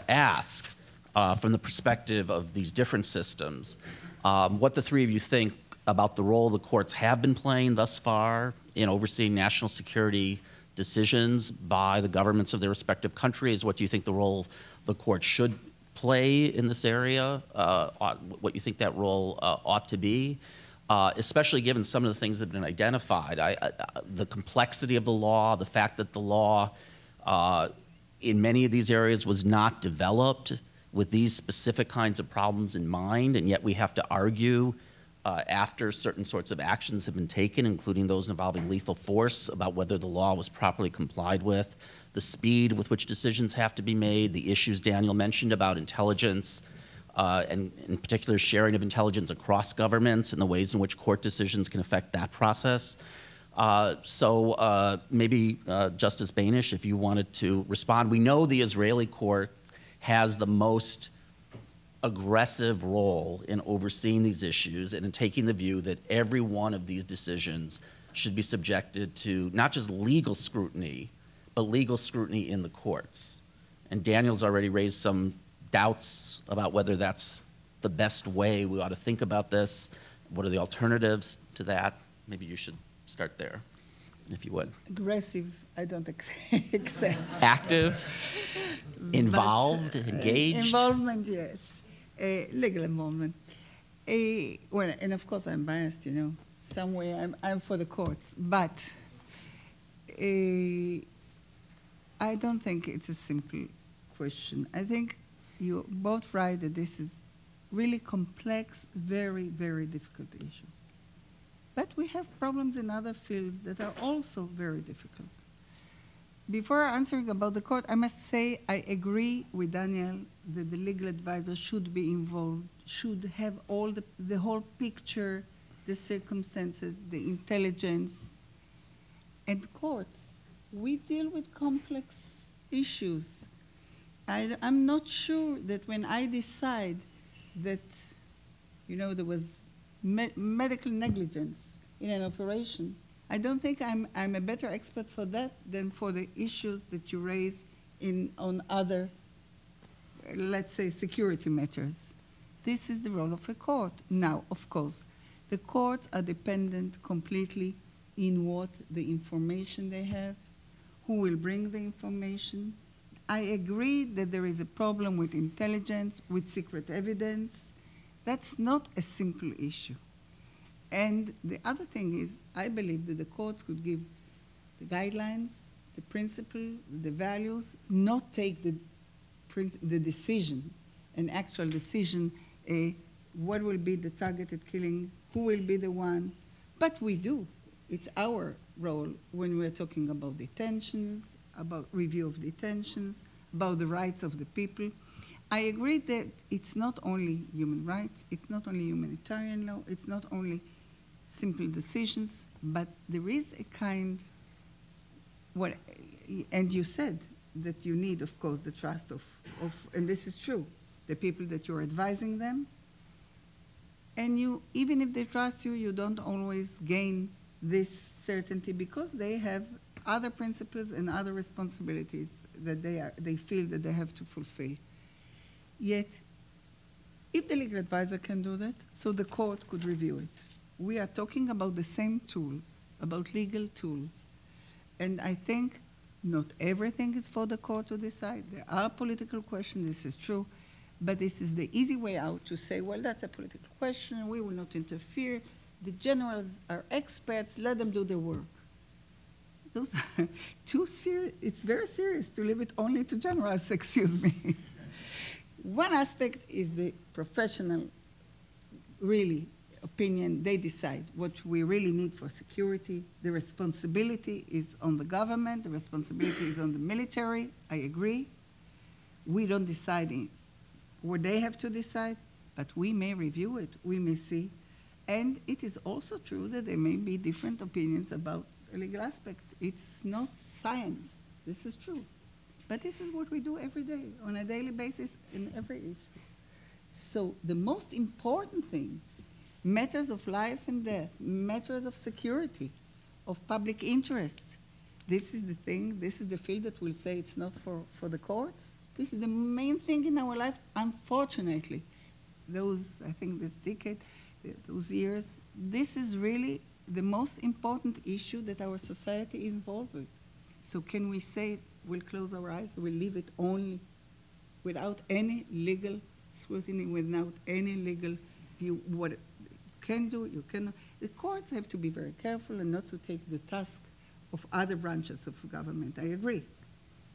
ask, from the perspective of these different systems, what the three of you think about the role the courts have been playing thus far in overseeing national security decisions by the governments of their respective countries. What do you think the role the court should play in this area? What you think that role ought to be? Especially given some of the things that have been identified. The complexity of the law, the fact that the law in many of these areas was not developed with these specific kinds of problems in mind, and yet we have to argue after certain sorts of actions have been taken, including those involving lethal force, about whether the law was properly complied with, the speed with which decisions have to be made, the issues Daniel mentioned about intelligence, and in particular sharing of intelligence across governments and the ways in which court decisions can affect that process. So maybe Justice Beinisch, if you wanted to respond. We know the Israeli court has the most aggressive role in overseeing these issues and in taking the view that every one of these decisions should be subjected to not just legal scrutiny, but legal scrutiny in the courts. And Daniel's already raised some doubts about whether that's the best way we ought to think about this. What are the alternatives to that? Maybe you should start there, if you would. Aggressive, I don't accept. Active, involved, engaged. Involvement, yes. Legal involvement. Well, and of course I'm biased, you know. Some way I'm for the courts, but I don't think it's a simple question. I think you're both right that this is really complex, very, very difficult issues. But we have problems in other fields that are also very difficult. Before answering about the court, I must say I agree with Daniel that the legal advisor should be involved, should have all the whole picture, the circumstances, the intelligence. And courts, we deal with complex issues. I'm not sure that when I decide that, you know, there was medical negligence in an operation, I don't think I'm a better expert for that than for the issues that you raise on other, let's say, security matters. This is the role of a court. Now, of course, the courts are dependent completely in what the information they have, who will bring the information. I agree that there is a problem with intelligence, with secret evidence. That's not a simple issue. And the other thing is, I believe that the courts could give the guidelines, the principles, the values, not take the decision, an actual decision, what will be the targeted killing, who will be the one. But we do. It's our role when we're talking about detentions, about review of detentions, about the rights of the people. I agree that it's not only human rights, it's not only humanitarian law, it's not only simple decisions, but there is a kind, and you said that you need, of course, the trust of, and this is true, the people that you're advising them. And you, even if they trust you, you don't always gain this certainty because they have other principles and other responsibilities that they feel that they have to fulfill. Yet, if the legal advisor can do that, so the court could review it. We are talking about the same tools, about legal tools. And I think not everything is for the court to decide. There are political questions, this is true, but this is the easy way out to say, well, that's a political question, we will not interfere. The generals are experts, let them do their work. Those are too serious, it's very serious to leave it only to generals, excuse me. One aspect is the professional, really, opinion. They decide what we really need for security. The responsibility is on the government. The responsibility is on the military. I agree. We don't decide what they have to decide, but we may review it. We may see. And it is also true that there may be different opinions about the legal aspect. It's not science. This is true. But this is what we do every day, on a daily basis, in every issue. So the most important thing, matters of life and death, matters of security, of public interest, this is the thing, this is the field that will say it's not for the courts. This is the main thing in our life, unfortunately. I think this decade, those years, this is really the most important issue that our society is involved with. So can we say we'll close our eyes, we'll leave it only without any legal scrutiny, without any legal view, what you can do, you cannot. The courts have to be very careful and not to take the task of other branches of government, I agree.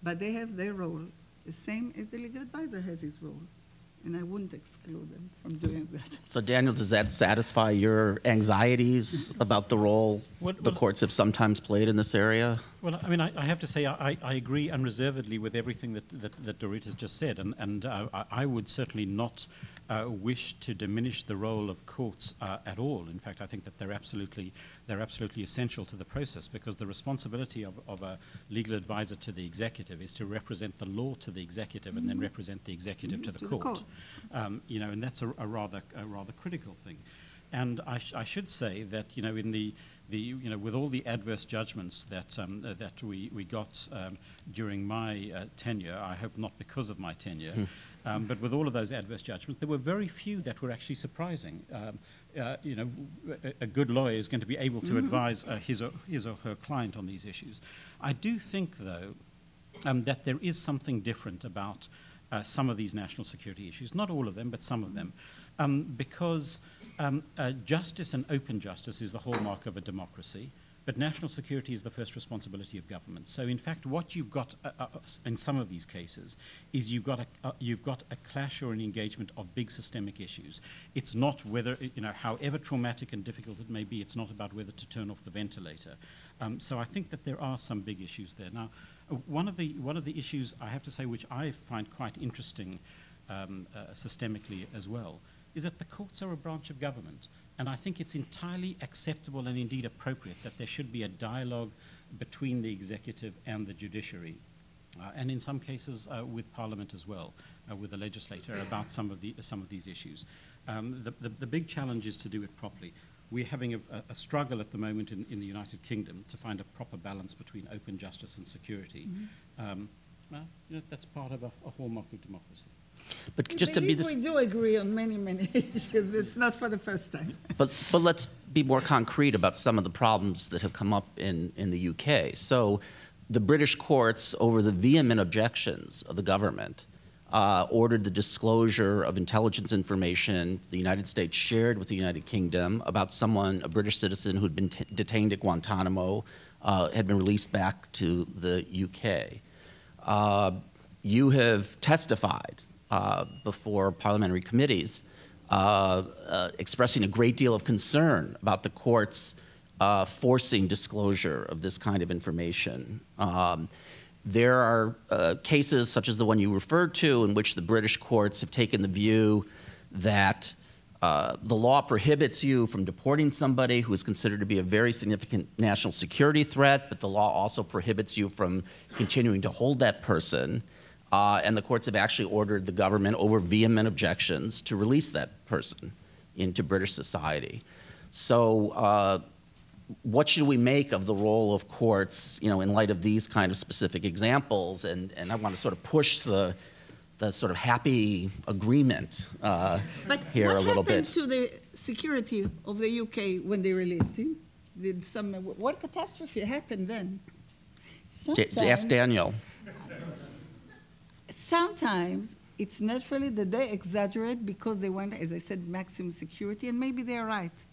But they have their role, the same as the legal advisor has his role. And I wouldn't exclude them from doing that. So Daniel, does that satisfy your anxieties about the role the courts have sometimes played in this area? Well, I mean, I have to say I agree unreservedly with everything that Dorit has just said, and I would certainly not wish to diminish the role of courts at all. In fact, I think that they're absolutely essential to the process, because the responsibility of a legal advisor to the executive is to represent the law to the executive and then represent the executive to the court. You know, and that's a rather critical thing. And I should say that, you know, in the you know, with all the adverse judgments that that we got during my tenure, I hope not because of my tenure, but with all of those adverse judgments, there were very few that were actually surprising. You know, a good lawyer is going to be able to advise his or her client on these issues. I do think, though, that there is something different about some of these national security issues, not all of them, but some of them, because justice and open justice is the hallmark of a democracy, but national security is the first responsibility of government. So, in fact, what you've got in some of these cases is you've got a clash or an engagement of big systemic issues. It's not whether, you know, however traumatic and difficult it may be, it's not about whether to turn off the ventilator. So I think that there are some big issues there. Now, one of the issues, I have to say, which I find quite interesting systemically as well, is that the courts are a branch of government. And I think it's entirely acceptable and indeed appropriate that there should be a dialogue between the executive and the judiciary, and in some cases with Parliament as well, with the legislator, about some of these issues. The big challenge is to do it properly. We're having a struggle at the moment in the United Kingdom to find a proper balance between open justice and security. Well, you know, that's part of a hallmark of democracy. But just to be this, we do agree on many, many issues. It's not for the first time. but let's be more concrete about some of the problems that have come up in the UK. So the British courts, over the vehement objections of the government, ordered the disclosure of intelligence information the United States shared with the United Kingdom about someone, a British citizen who'd been detained at Guantanamo, had been released back to the UK. You have testified before parliamentary committees, expressing a great deal of concern about the courts forcing disclosure of this kind of information. There are cases such as the one you referred to in which the British courts have taken the view that the law prohibits you from deporting somebody who is considered to be a very significant national security threat, but the law also prohibits you from continuing to hold that person. And the courts have actually ordered the government, over vehement objections, to release that person into British society. So what should we make of the role of courts, you know, in light of these kind of specific examples? And I want to sort of push the sort of happy agreement here a little bit. What happened to the security of the UK when they released him? What catastrophe happened then? Ask Daniel. Sometimes it's naturally that they exaggerate because they want, as I said, maximum security, and maybe they're right.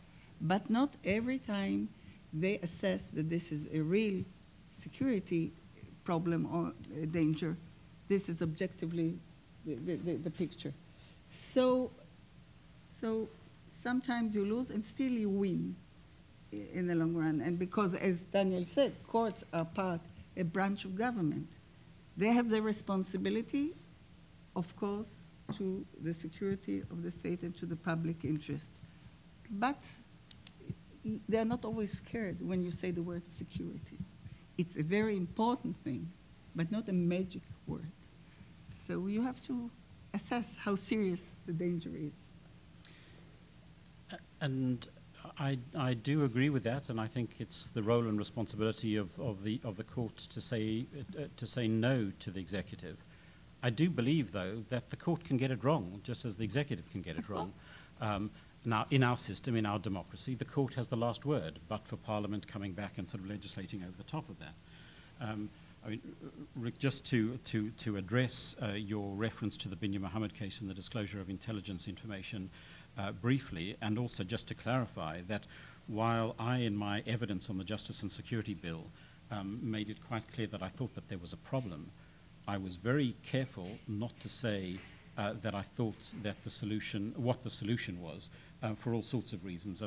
But not every time they assess that this is a real security problem or a danger. This is objectively the picture. So sometimes you lose and still you win in the long run. And because, as Daniel said, courts are a branch of government. They have the responsibility, of course, to the security of the state and to the public interest. But they're not always scared when you say the word security. It's a very important thing, but not a magic word. So you have to assess how serious the danger is. And I do agree with that, and I think it's the role and responsibility of the court to say no to the executive. I do believe, though, that the court can get it wrong, just as the executive can get it wrong. Now, in our system, in our democracy, the court has the last word, but for Parliament coming back and sort of legislating over the top of that. I mean, Rick, just to address your reference to the Bin Mohammed case and the disclosure of intelligence information briefly, and also just to clarify that while I, in my evidence on the Justice and Security Bill, made it quite clear that I thought that there was a problem, I was very careful not to say that I thought that what the solution was, for all sorts of reasons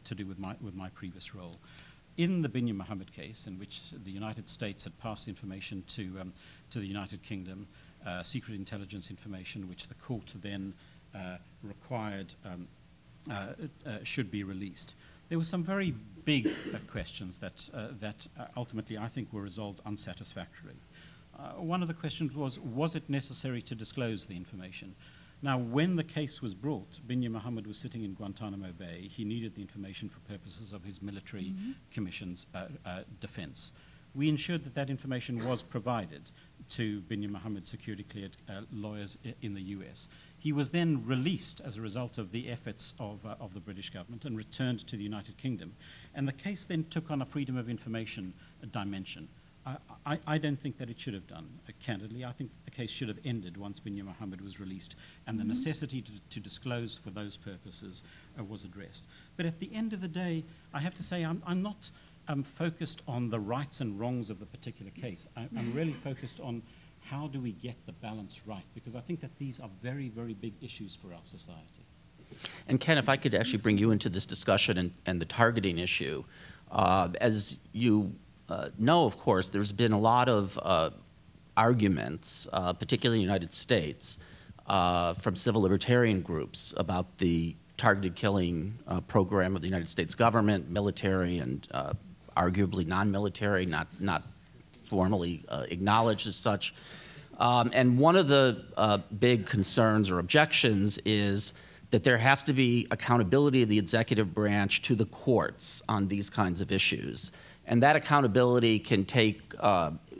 to do with my previous role. In the Bin Mohammed case, in which the United States had passed information to the United Kingdom, secret intelligence information, which the court then required should be released. There were some very big questions that ultimately I think were resolved unsatisfactorily. One of the questions was it necessary to disclose the information? Now, when the case was brought, Binyam Mohammed was sitting in Guantanamo Bay. He needed the information for purposes of his military commission's defense. We ensured that that information was provided to Binyam Mohammed's security-cleared lawyers in the US. He was then released as a result of the efforts of the British government and returned to the United Kingdom. And the case then took on a freedom of information dimension. I don't think that it should have done, candidly. I think the case should have ended once Binyam Mohammed was released, and the necessity to disclose for those purposes was addressed. But at the end of the day, I have to say I'm not focused on the rights and wrongs of the particular case. I'm really focused on how do we get the balance right, because I think that these are very, very big issues for our society. And Ken, if I could actually bring you into this discussion and the targeting issue. As you know, of course, there's been a lot of arguments, particularly in the United States, from civil libertarian groups about the targeted killing program of the United States government, military and arguably non-military, not formally acknowledged as such. And one of the big concerns or objections is that there has to be accountability of the executive branch to the courts on these kinds of issues. And that accountability can take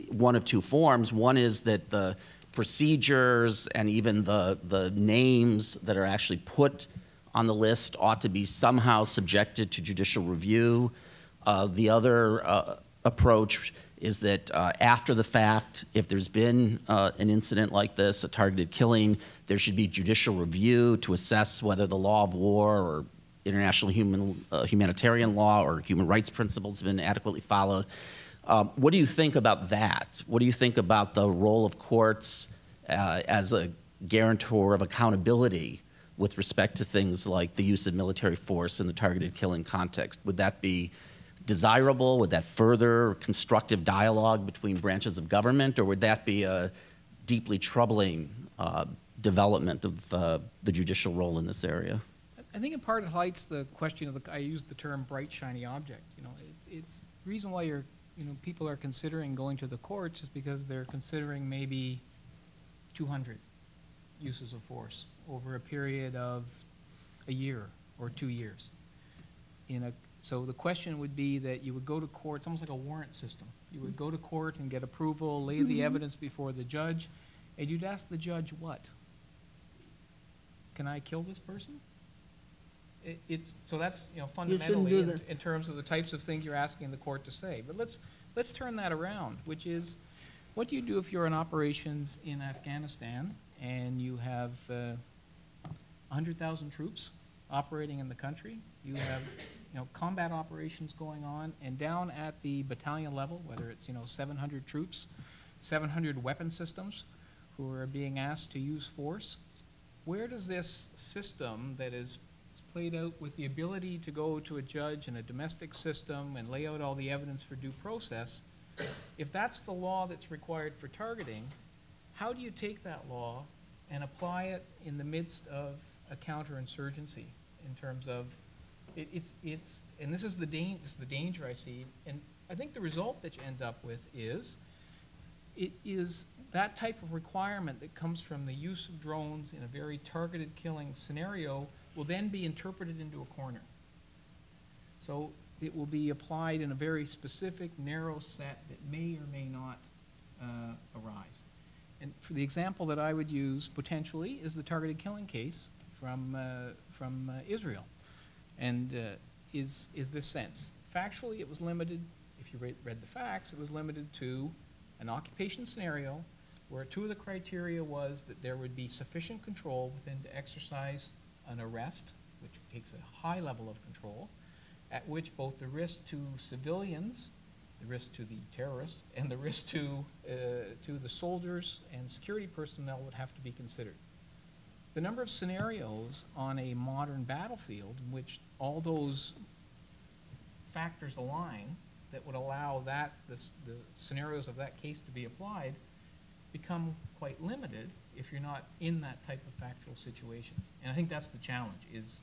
one of two forms. One is that the procedures and even the names that are actually put on the list ought to be somehow subjected to judicial review. The other approach is that after the fact, if there's been an incident like this, a targeted killing, there should be judicial review to assess whether the law of war or international humanitarian law or human rights principles have been adequately followed. What do you think about that? What do you think about the role of courts as a guarantor of accountability with respect to things like the use of military force in the targeted killing context? Would that be desirable? Would that further constructive dialogue between branches of government, or would that be a deeply troubling development of the judicial role in this area? I think in part it highlights the question of I used the term bright, shiny object. You know, it's the reason why people are considering going to the courts is because they're considering maybe 200 uses of force over a period of a year or 2 years. So the question would be that you would go to court, it's almost like a warrant system. You would go to court and get approval, lay the evidence before the judge, and you'd ask the judge what? Can I kill this person? So that's fundamentally in terms of the types of things you're asking the court to say. But let's turn that around, which is, what do you do if you're in operations in Afghanistan and you have 100,000 troops operating in the country? You have combat operations going on, and down at the battalion level, whether it's 700 troops, 700 weapon systems who are being asked to use force. Where does this system that is played out with the ability to go to a judge in a domestic system and lay out all the evidence for due process, if that's the law that's required for targeting, how do you take that law and apply it in the midst of a counterinsurgency in terms of and this is the danger I see, and I think the result that you end up with is that type of requirement that comes from the use of drones in a very targeted killing scenario will then be interpreted into a corner. So it will be applied in a very specific, narrow set that may or may not arise. And for the example that I would use potentially is the targeted killing case from Israel. And is this sense. Factually, it was limited, if you read the facts, it was limited to an occupation scenario where two of the criteria was that there would be sufficient control within to exercise an arrest, which takes a high level of control, at which both the risk to civilians, the risk to the terrorists, and the risk to the soldiers and security personnel would have to be considered. The number of scenarios on a modern battlefield in which all those factors align that would allow the scenarios of that case to be applied become quite limited if you're not in that type of factual situation. And I think that's the challenge, is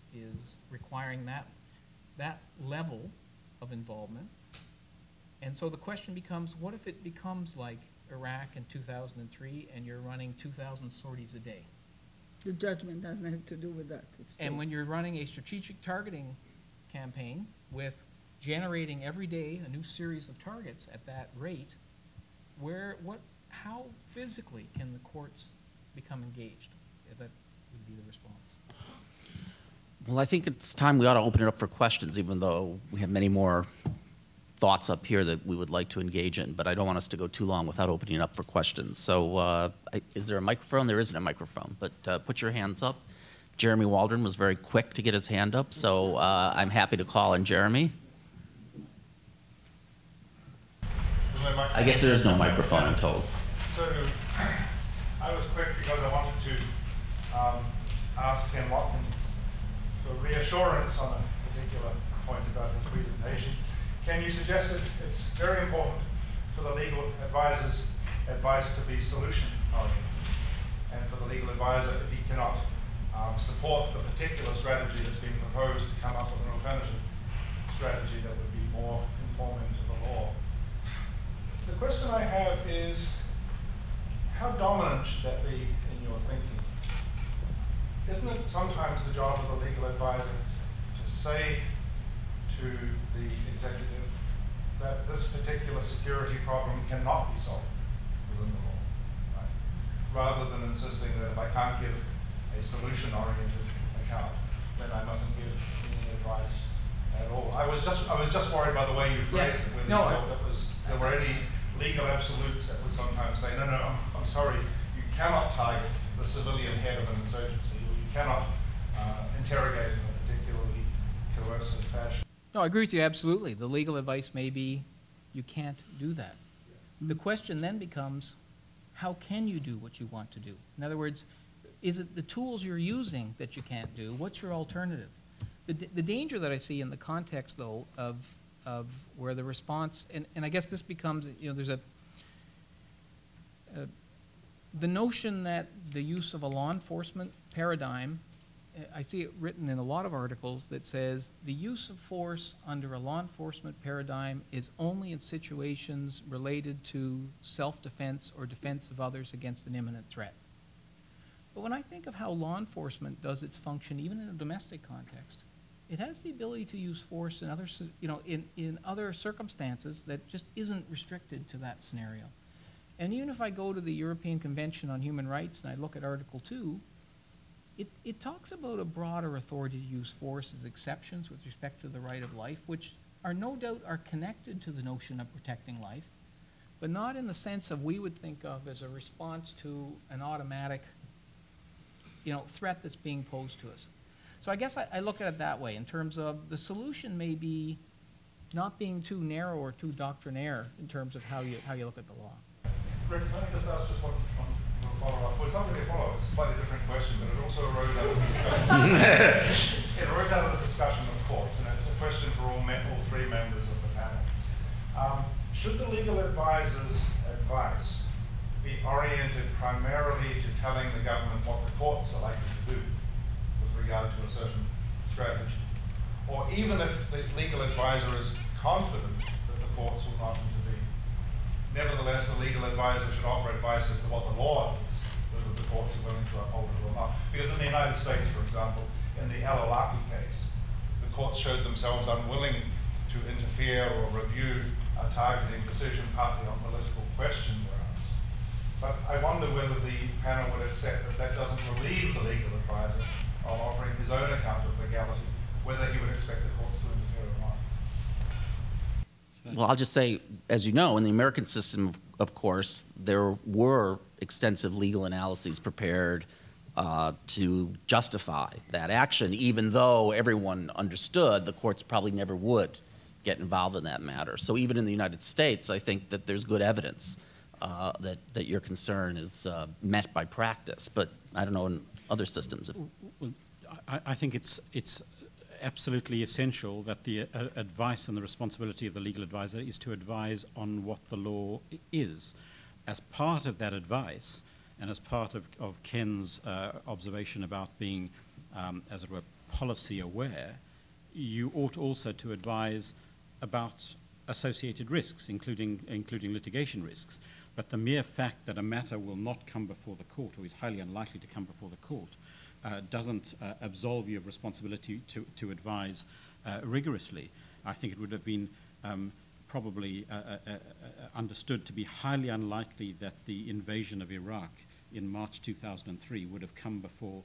requiring that level of involvement. And so the question becomes, what if it becomes like Iraq in 2003 and you're running 2,000 sorties a day? The judgment has nothing to do with that. It's true. And when you're running a strategic targeting campaign with generating every day a new series of targets at that rate, how physically can the courts become engaged? That would be the response. Well, I think it's time we ought to open it up for questions, even though we have many more thoughts up here that we would like to engage in, but I don't want us to go too long without opening it up for questions. So is there a microphone? There isn't a microphone, but put your hands up. Jeremy Waldron was very quick to get his hand up, so I'm happy to call on Jeremy. I guess there is no microphone, I'm told. So I was quick because I wanted to ask Ken Watkin for reassurance on a particular point about his presentation. Can you suggest that it's very important for the legal advisor's advice to be solution-oriented, and for the legal advisor, if he cannot support the particular strategy that's being proposed, to come up with an alternative strategy that would be more conforming to the law? The question I have is, how dominant should that be in your thinking? Isn't it sometimes the job of the legal advisor to say to the executive that this particular security problem cannot be solved within the law, right? Rather than insisting that if I can't give a solution-oriented account, then I mustn't give any advice at all. I was just worried by the way you phrased it, whether you felt there were any legal absolutes that would sometimes say, no, I'm sorry, you cannot target the civilian head of an insurgency, or you cannot interrogate in a particularly coercive fashion. No, I agree with you absolutely. The legal advice may be, you can't do that. The question then becomes, how can you do what you want to do? In other words, is it the tools you're using that you can't do? What's your alternative? The danger that I see in the context, though, of where the response, and I guess this becomes, there's the notion that the use of a law enforcement paradigm, I see it written in a lot of articles that says the use of force under a law enforcement paradigm is only in situations related to self-defense or defense of others against an imminent threat. But when I think of how law enforcement does its function, even in a domestic context, it has the ability to use force in other, in other circumstances that just isn't restricted to that scenario. And even if I go to the European Convention on Human Rights and I look at Article 2, it talks about a broader authority to use force as exceptions with respect to the right of life, which are no doubt are connected to the notion of protecting life, but not in the sense of we would think of as a response to an automatic threat that's being posed to us. So I guess I look at it that way in terms of the solution may be not being too narrow or too doctrinaire in terms of how you look at the law. Rick, can I just ask just one follow-up? Well, it's not really a follow-up, it's a slightly different question, but it also arose out of the discussion. It arose out of the discussion of courts, and it's a question for all three members of the panel. Should the legal advisor's advice be oriented primarily to telling the government what the courts are likely to do with regard to a certain strategy? Or even if the legal advisor is confident that the courts will not intervene, nevertheless, the legal advisor should offer advice as to what the law is, whether the courts are willing to uphold it or not. Because in the United States, for example, in the Al-Awlaki case, the courts showed themselves unwilling to interfere or review a targeting decision partly on political question grounds. But I wonder whether the panel would accept that that doesn't relieve the legal advisor of offering his own account of legality, whether he would expect the courts to interfere or not. Well, I'll just say, as you know, in the American system, of course, there were extensive legal analyses prepared to justify that action, even though everyone understood the courts probably never would get involved in that matter. So even in the United States, I think that there's good evidence that your concern is met by practice. But I don't know in other systems. Well, I think it's absolutely essential that the advice and the responsibility of the legal advisor is to advise on what the law is. As part of that advice, And as part of Ken's observation about being, as it were, policy aware, you ought also to advise about associated risks, including litigation risks. But the mere fact that a matter will not come before the court, or is highly unlikely to come before the court, doesn't absolve you of responsibility to advise rigorously. I think it would have been probably understood to be highly unlikely that the invasion of Iraq in March 2003 would have come before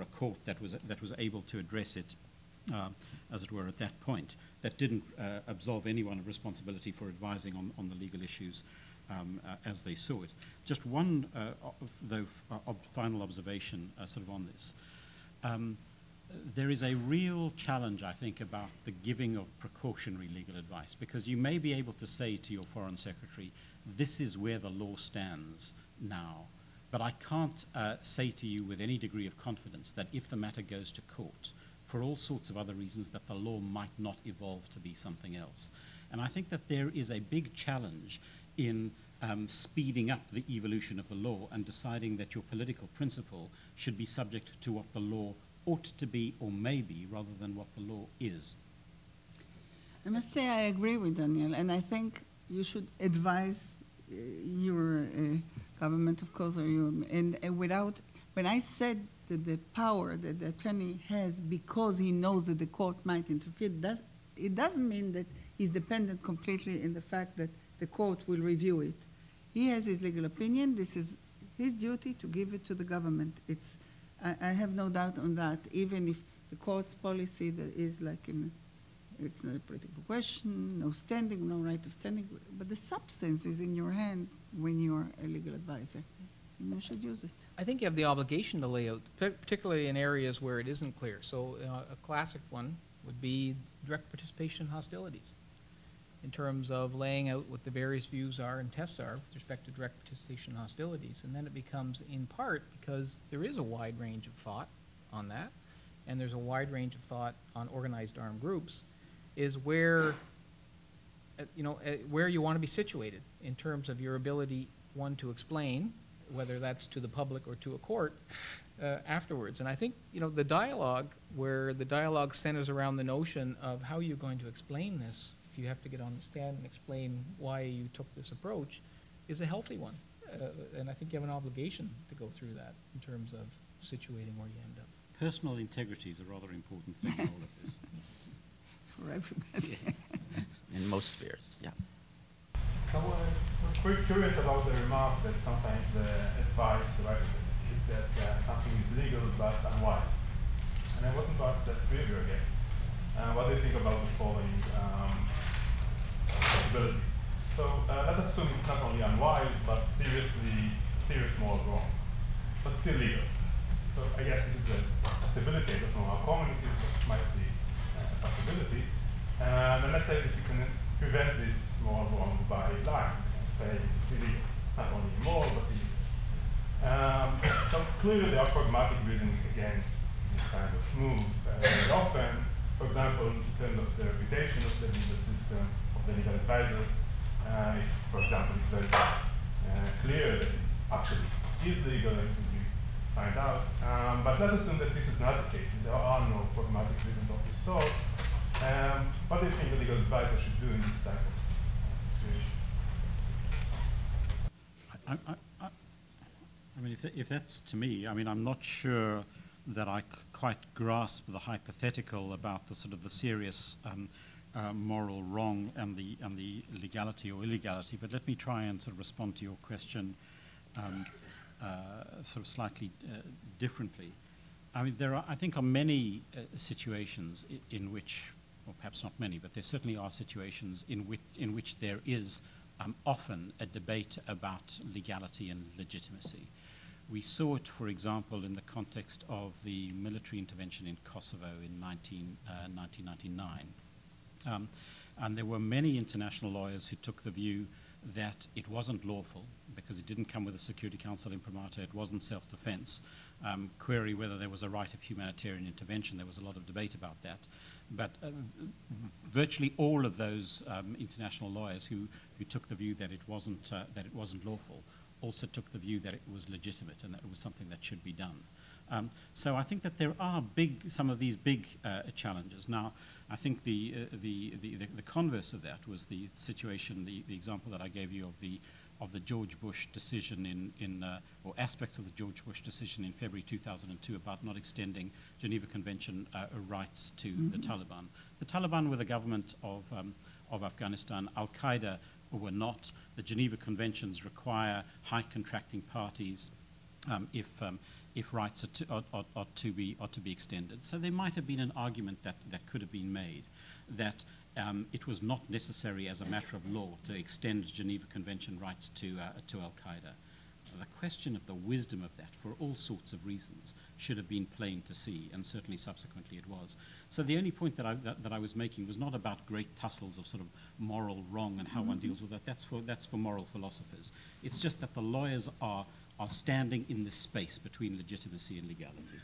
a court that was able to address it, as it were, at that point. That didn't absolve anyone of responsibility for advising on the legal issues as they saw it. Just one final observation sort of on this. There is a real challenge, I think, about the giving of precautionary legal advice, because you may be able to say to your Foreign Secretary, this is where the law stands now, but I can't say to you with any degree of confidence that if the matter goes to court, for all sorts of other reasons, that the law might not evolve to be something else. And I think that there is a big challenge in speeding up the evolution of the law and deciding that your political principle should be subject to what the law ought to be or may be, rather than what the law is. I must say I agree with Daniel, and I think you should advise your government, of course, or your, and without, when I said that the power that the attorney has because he knows that the court might interfere, it doesn't mean that he's dependent completely in the fact that the court will review it. He has his legal opinion. This is his duty to give it to the government. I have no doubt on that, even if the court's policy that is like it's not a political question, no standing, no right of standing, but the substance is in your hands when you're a legal advisor, and you should use it. I think you have the obligation to lay out, particularly in areas where it isn't clear. So a classic one would be direct participation in hostilities, in terms of laying out what the various views are and tests are with respect to direct participation in hostilities. And then it becomes, in part, because there is a wide range of thought on that, and there's a wide range of thought on organized armed groups, is where, where you want to be situated in terms of your ability, one, to explain, whether that's to the public or to a court, afterwards. And I think, the dialogue, where the dialogue centers around the notion of how you're going to explain this, if you have to get on the stand and explain why you took this approach, is a healthy one. And I think you have an obligation to go through that in terms of situating where you end up. Personal integrity is a rather important thing in all of this. For everybody. Yes. In most spheres, yeah. So I was quite curious about the remark that sometimes the advice is that something is legal but unwise. And I wasn't to ask that to you, I guess. What do you think about the following possibility? So let us assume it's not only unwise, but serious moral wrong, but still legal. So I guess it is a possibility. I don't know how common it is, but it might be a possibility. And let's say that you can prevent this moral wrong by lying, say it's illegal. It's not only immoral, but illegal. So clearly there are pragmatic reasons against this kind of move. Very often, for example, in terms of the reputation of the legal system, of the legal advisors, if, for example, it's very clear that it's actually is legal, and we find out. But let's assume that this is not the case. There are no pragmatic reasons of this sort. What do you think the legal advisor should do in this type of situation? I mean, if that's to me, I mean, I'm not sure that I quite grasp the hypothetical about the sort of the serious moral wrong and the legality or illegality. But let me try and sort of respond to your question sort of slightly differently. I mean, there are, I think, many situations in which, or perhaps not many, but there certainly are situations in which there is often a debate about legality and legitimacy. We saw it, for example, in the context of the military intervention in Kosovo in 1999. And there were many international lawyers who took the view that it wasn't lawful because it didn't come with a Security Council imprimatur, it wasn't self-defense. Query whether there was a right of humanitarian intervention. There was a lot of debate about that. But virtually all of those international lawyers who took the view that it wasn't lawful also took the view that it was legitimate and that it was something that should be done. So I think that there are some of these big challenges. Now, I think the converse of that was the situation, the example that I gave you of the George Bush decision or aspects of the George Bush decision in February 2002 about not extending Geneva Convention rights to the Taliban. The Taliban were the government of Afghanistan. Al-Qaeda were not. The Geneva Conventions require high contracting parties if rights are to be extended. So there might have been an argument that could have been made that it was not necessary as a matter of law to extend Geneva Convention rights to Al-Qaeda. The question of the wisdom of that, for all sorts of reasons, should have been plain to see, and certainly subsequently it was. So the only point that I was making was not about great tussles of sort of moral wrong and how one deals with that. That's for moral philosophers. It's just that the lawyers are standing in this space between legitimacy and legality.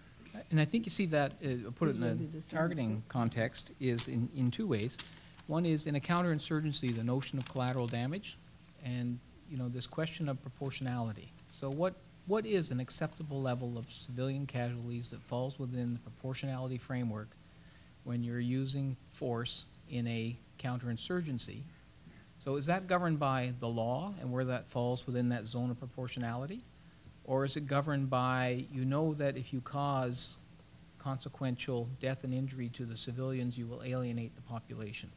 And I think you see that, put it in a targeting context, is in two ways. One is in a counterinsurgency, the notion of collateral damage, and this question of proportionality. So what is an acceptable level of civilian casualties that falls within the proportionality framework when you're using force in a counterinsurgency? So is that governed by the law and where that falls within that zone of proportionality? Or is it governed by, that if you cause consequential death and injury to the civilians, you will alienate the population?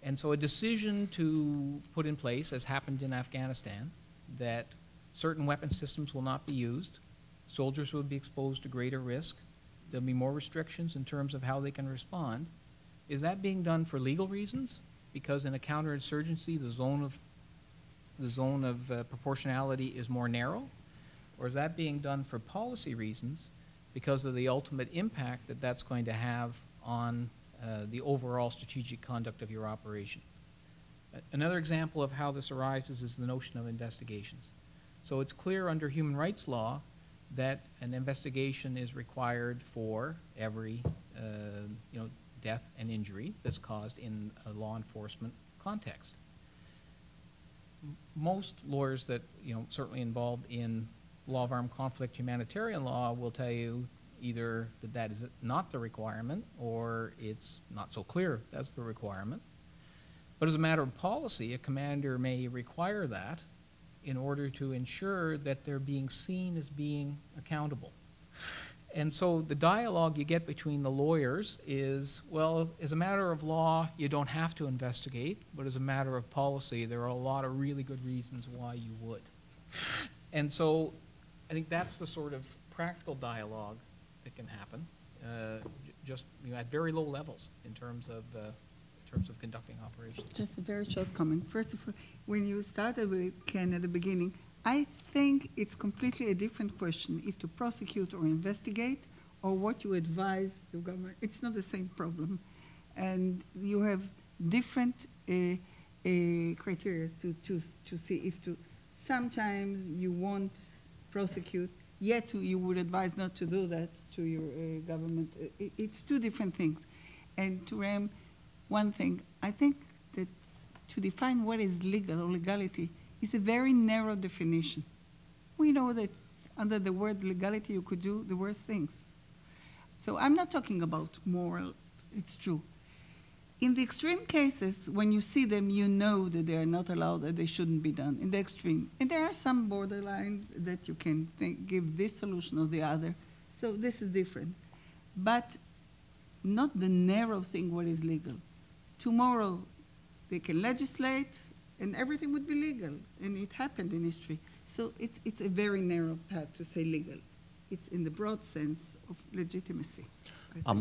And so a decision to put in place, as happened in Afghanistan, that certain weapon systems will not be used, soldiers will be exposed to greater risk, there'll be more restrictions in terms of how they can respond. Is that being done for legal reasons? Because in a counterinsurgency, the zone of proportionality is more narrow? Or is that being done for policy reasons because of the ultimate impact that that's going to have on the overall strategic conduct of your operation? Another example of how this arises is the notion of investigations. So it's clear under human rights law that an investigation is required for every death and injury that's caused in a law enforcement context. Most lawyers that certainly involved in law of armed conflict humanitarian law will tell you either that is not the requirement or it's not so clear that's the requirement. But as a matter of policy, a commander may require that in order to ensure that they're being seen as being accountable. And so the dialogue you get between the lawyers is, well, as a matter of law, you don't have to investigate, but as a matter of policy, there are a lot of really good reasons why you would. And so I think that's the sort of practical dialogue that can happen, just at very low levels in terms of conducting operations. Just a very short comment. First of all, when you started with Ken at the beginning, I think it's completely a different question if to prosecute or investigate or what you advise the government. It's not the same problem. And you have different criteria to see if to. Sometimes you won't prosecute, yet you would advise not to do that to your government. It's two different things. And to Ram, one thing, I think that to define what is legal or legality is a very narrow definition. We know that under the word legality you could do the worst things. So I'm not talking about morals, it's true. In the extreme cases, when you see them, you know that they are not allowed, that they shouldn't be done, in the extreme. And there are some borderlines that you can give this solution or the other. So this is different. But not the narrow thing what is legal. Tomorrow, they can legislate, and everything would be legal. And it happened in history. So it's a very narrow path to say legal. It's in the broad sense of legitimacy.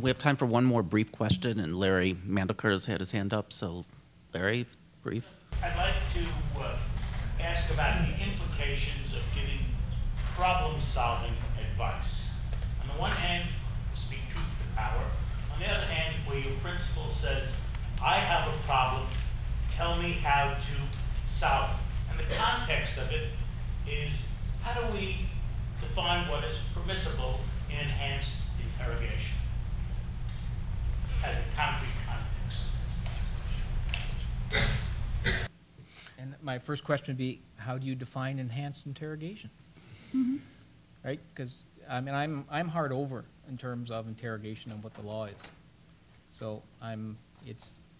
We have time for one more brief question, and Larry Mandelker has had his hand up. So, Larry, brief. I'd like to ask about the implications of giving problem-solving advice. On the one hand, speak truth to power. On the other hand, where your principal says, I have a problem, tell me how to solve it. And the context of it is, how do we define what is permissible in enhanced interrogation as a concrete context? And my first question would be, how do you define enhanced interrogation? Right? Because I mean, I'm hard over in terms of interrogation and what the law is. So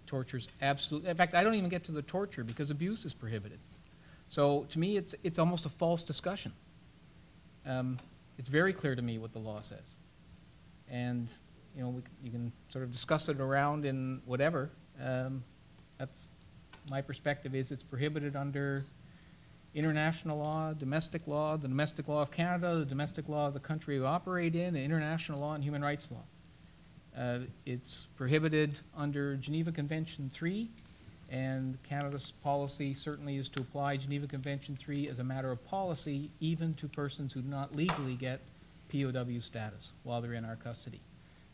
torture's absolutely. In fact, I don't even get to the torture because abuse is prohibited. So to me, it's almost a false discussion. It's very clear to me what the law says, and you know, you can sort of discuss it around in whatever. That's my perspective. Is it's prohibited under international law, domestic law, the domestic law of Canada, the domestic law of the country we operate in, international law, and human rights law. It's prohibited under Geneva Convention 3, and Canada's policy certainly is to apply Geneva Convention 3 as a matter of policy, even to persons who do not legally get POW status while they're in our custody.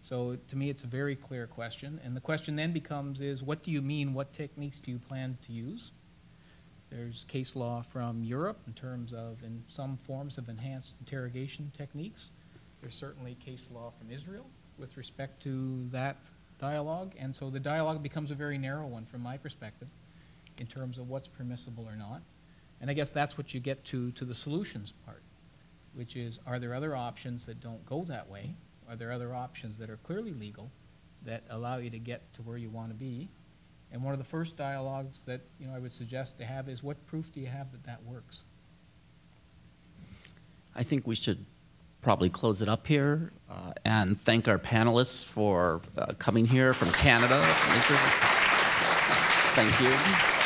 So to me, it's a very clear question, and the question then becomes is, what do you mean, what techniques do you plan to use? There's case law from Europe in terms of, in some forms of enhanced interrogation techniques. There's certainly case law from Israel with respect to that dialogue, and so the dialogue becomes a very narrow one from my perspective in terms of what's permissible or not. And I guess that's what you get to the solutions part, which is, are there other options that don't go that way? Are there other options that are clearly legal that allow you to get to where you want to be? And one of the first dialogues that I would suggest to have is, what proof do you have that that works? I think we should probably close it up here and thank our panelists for coming here from Canada, from Israel. Thank you.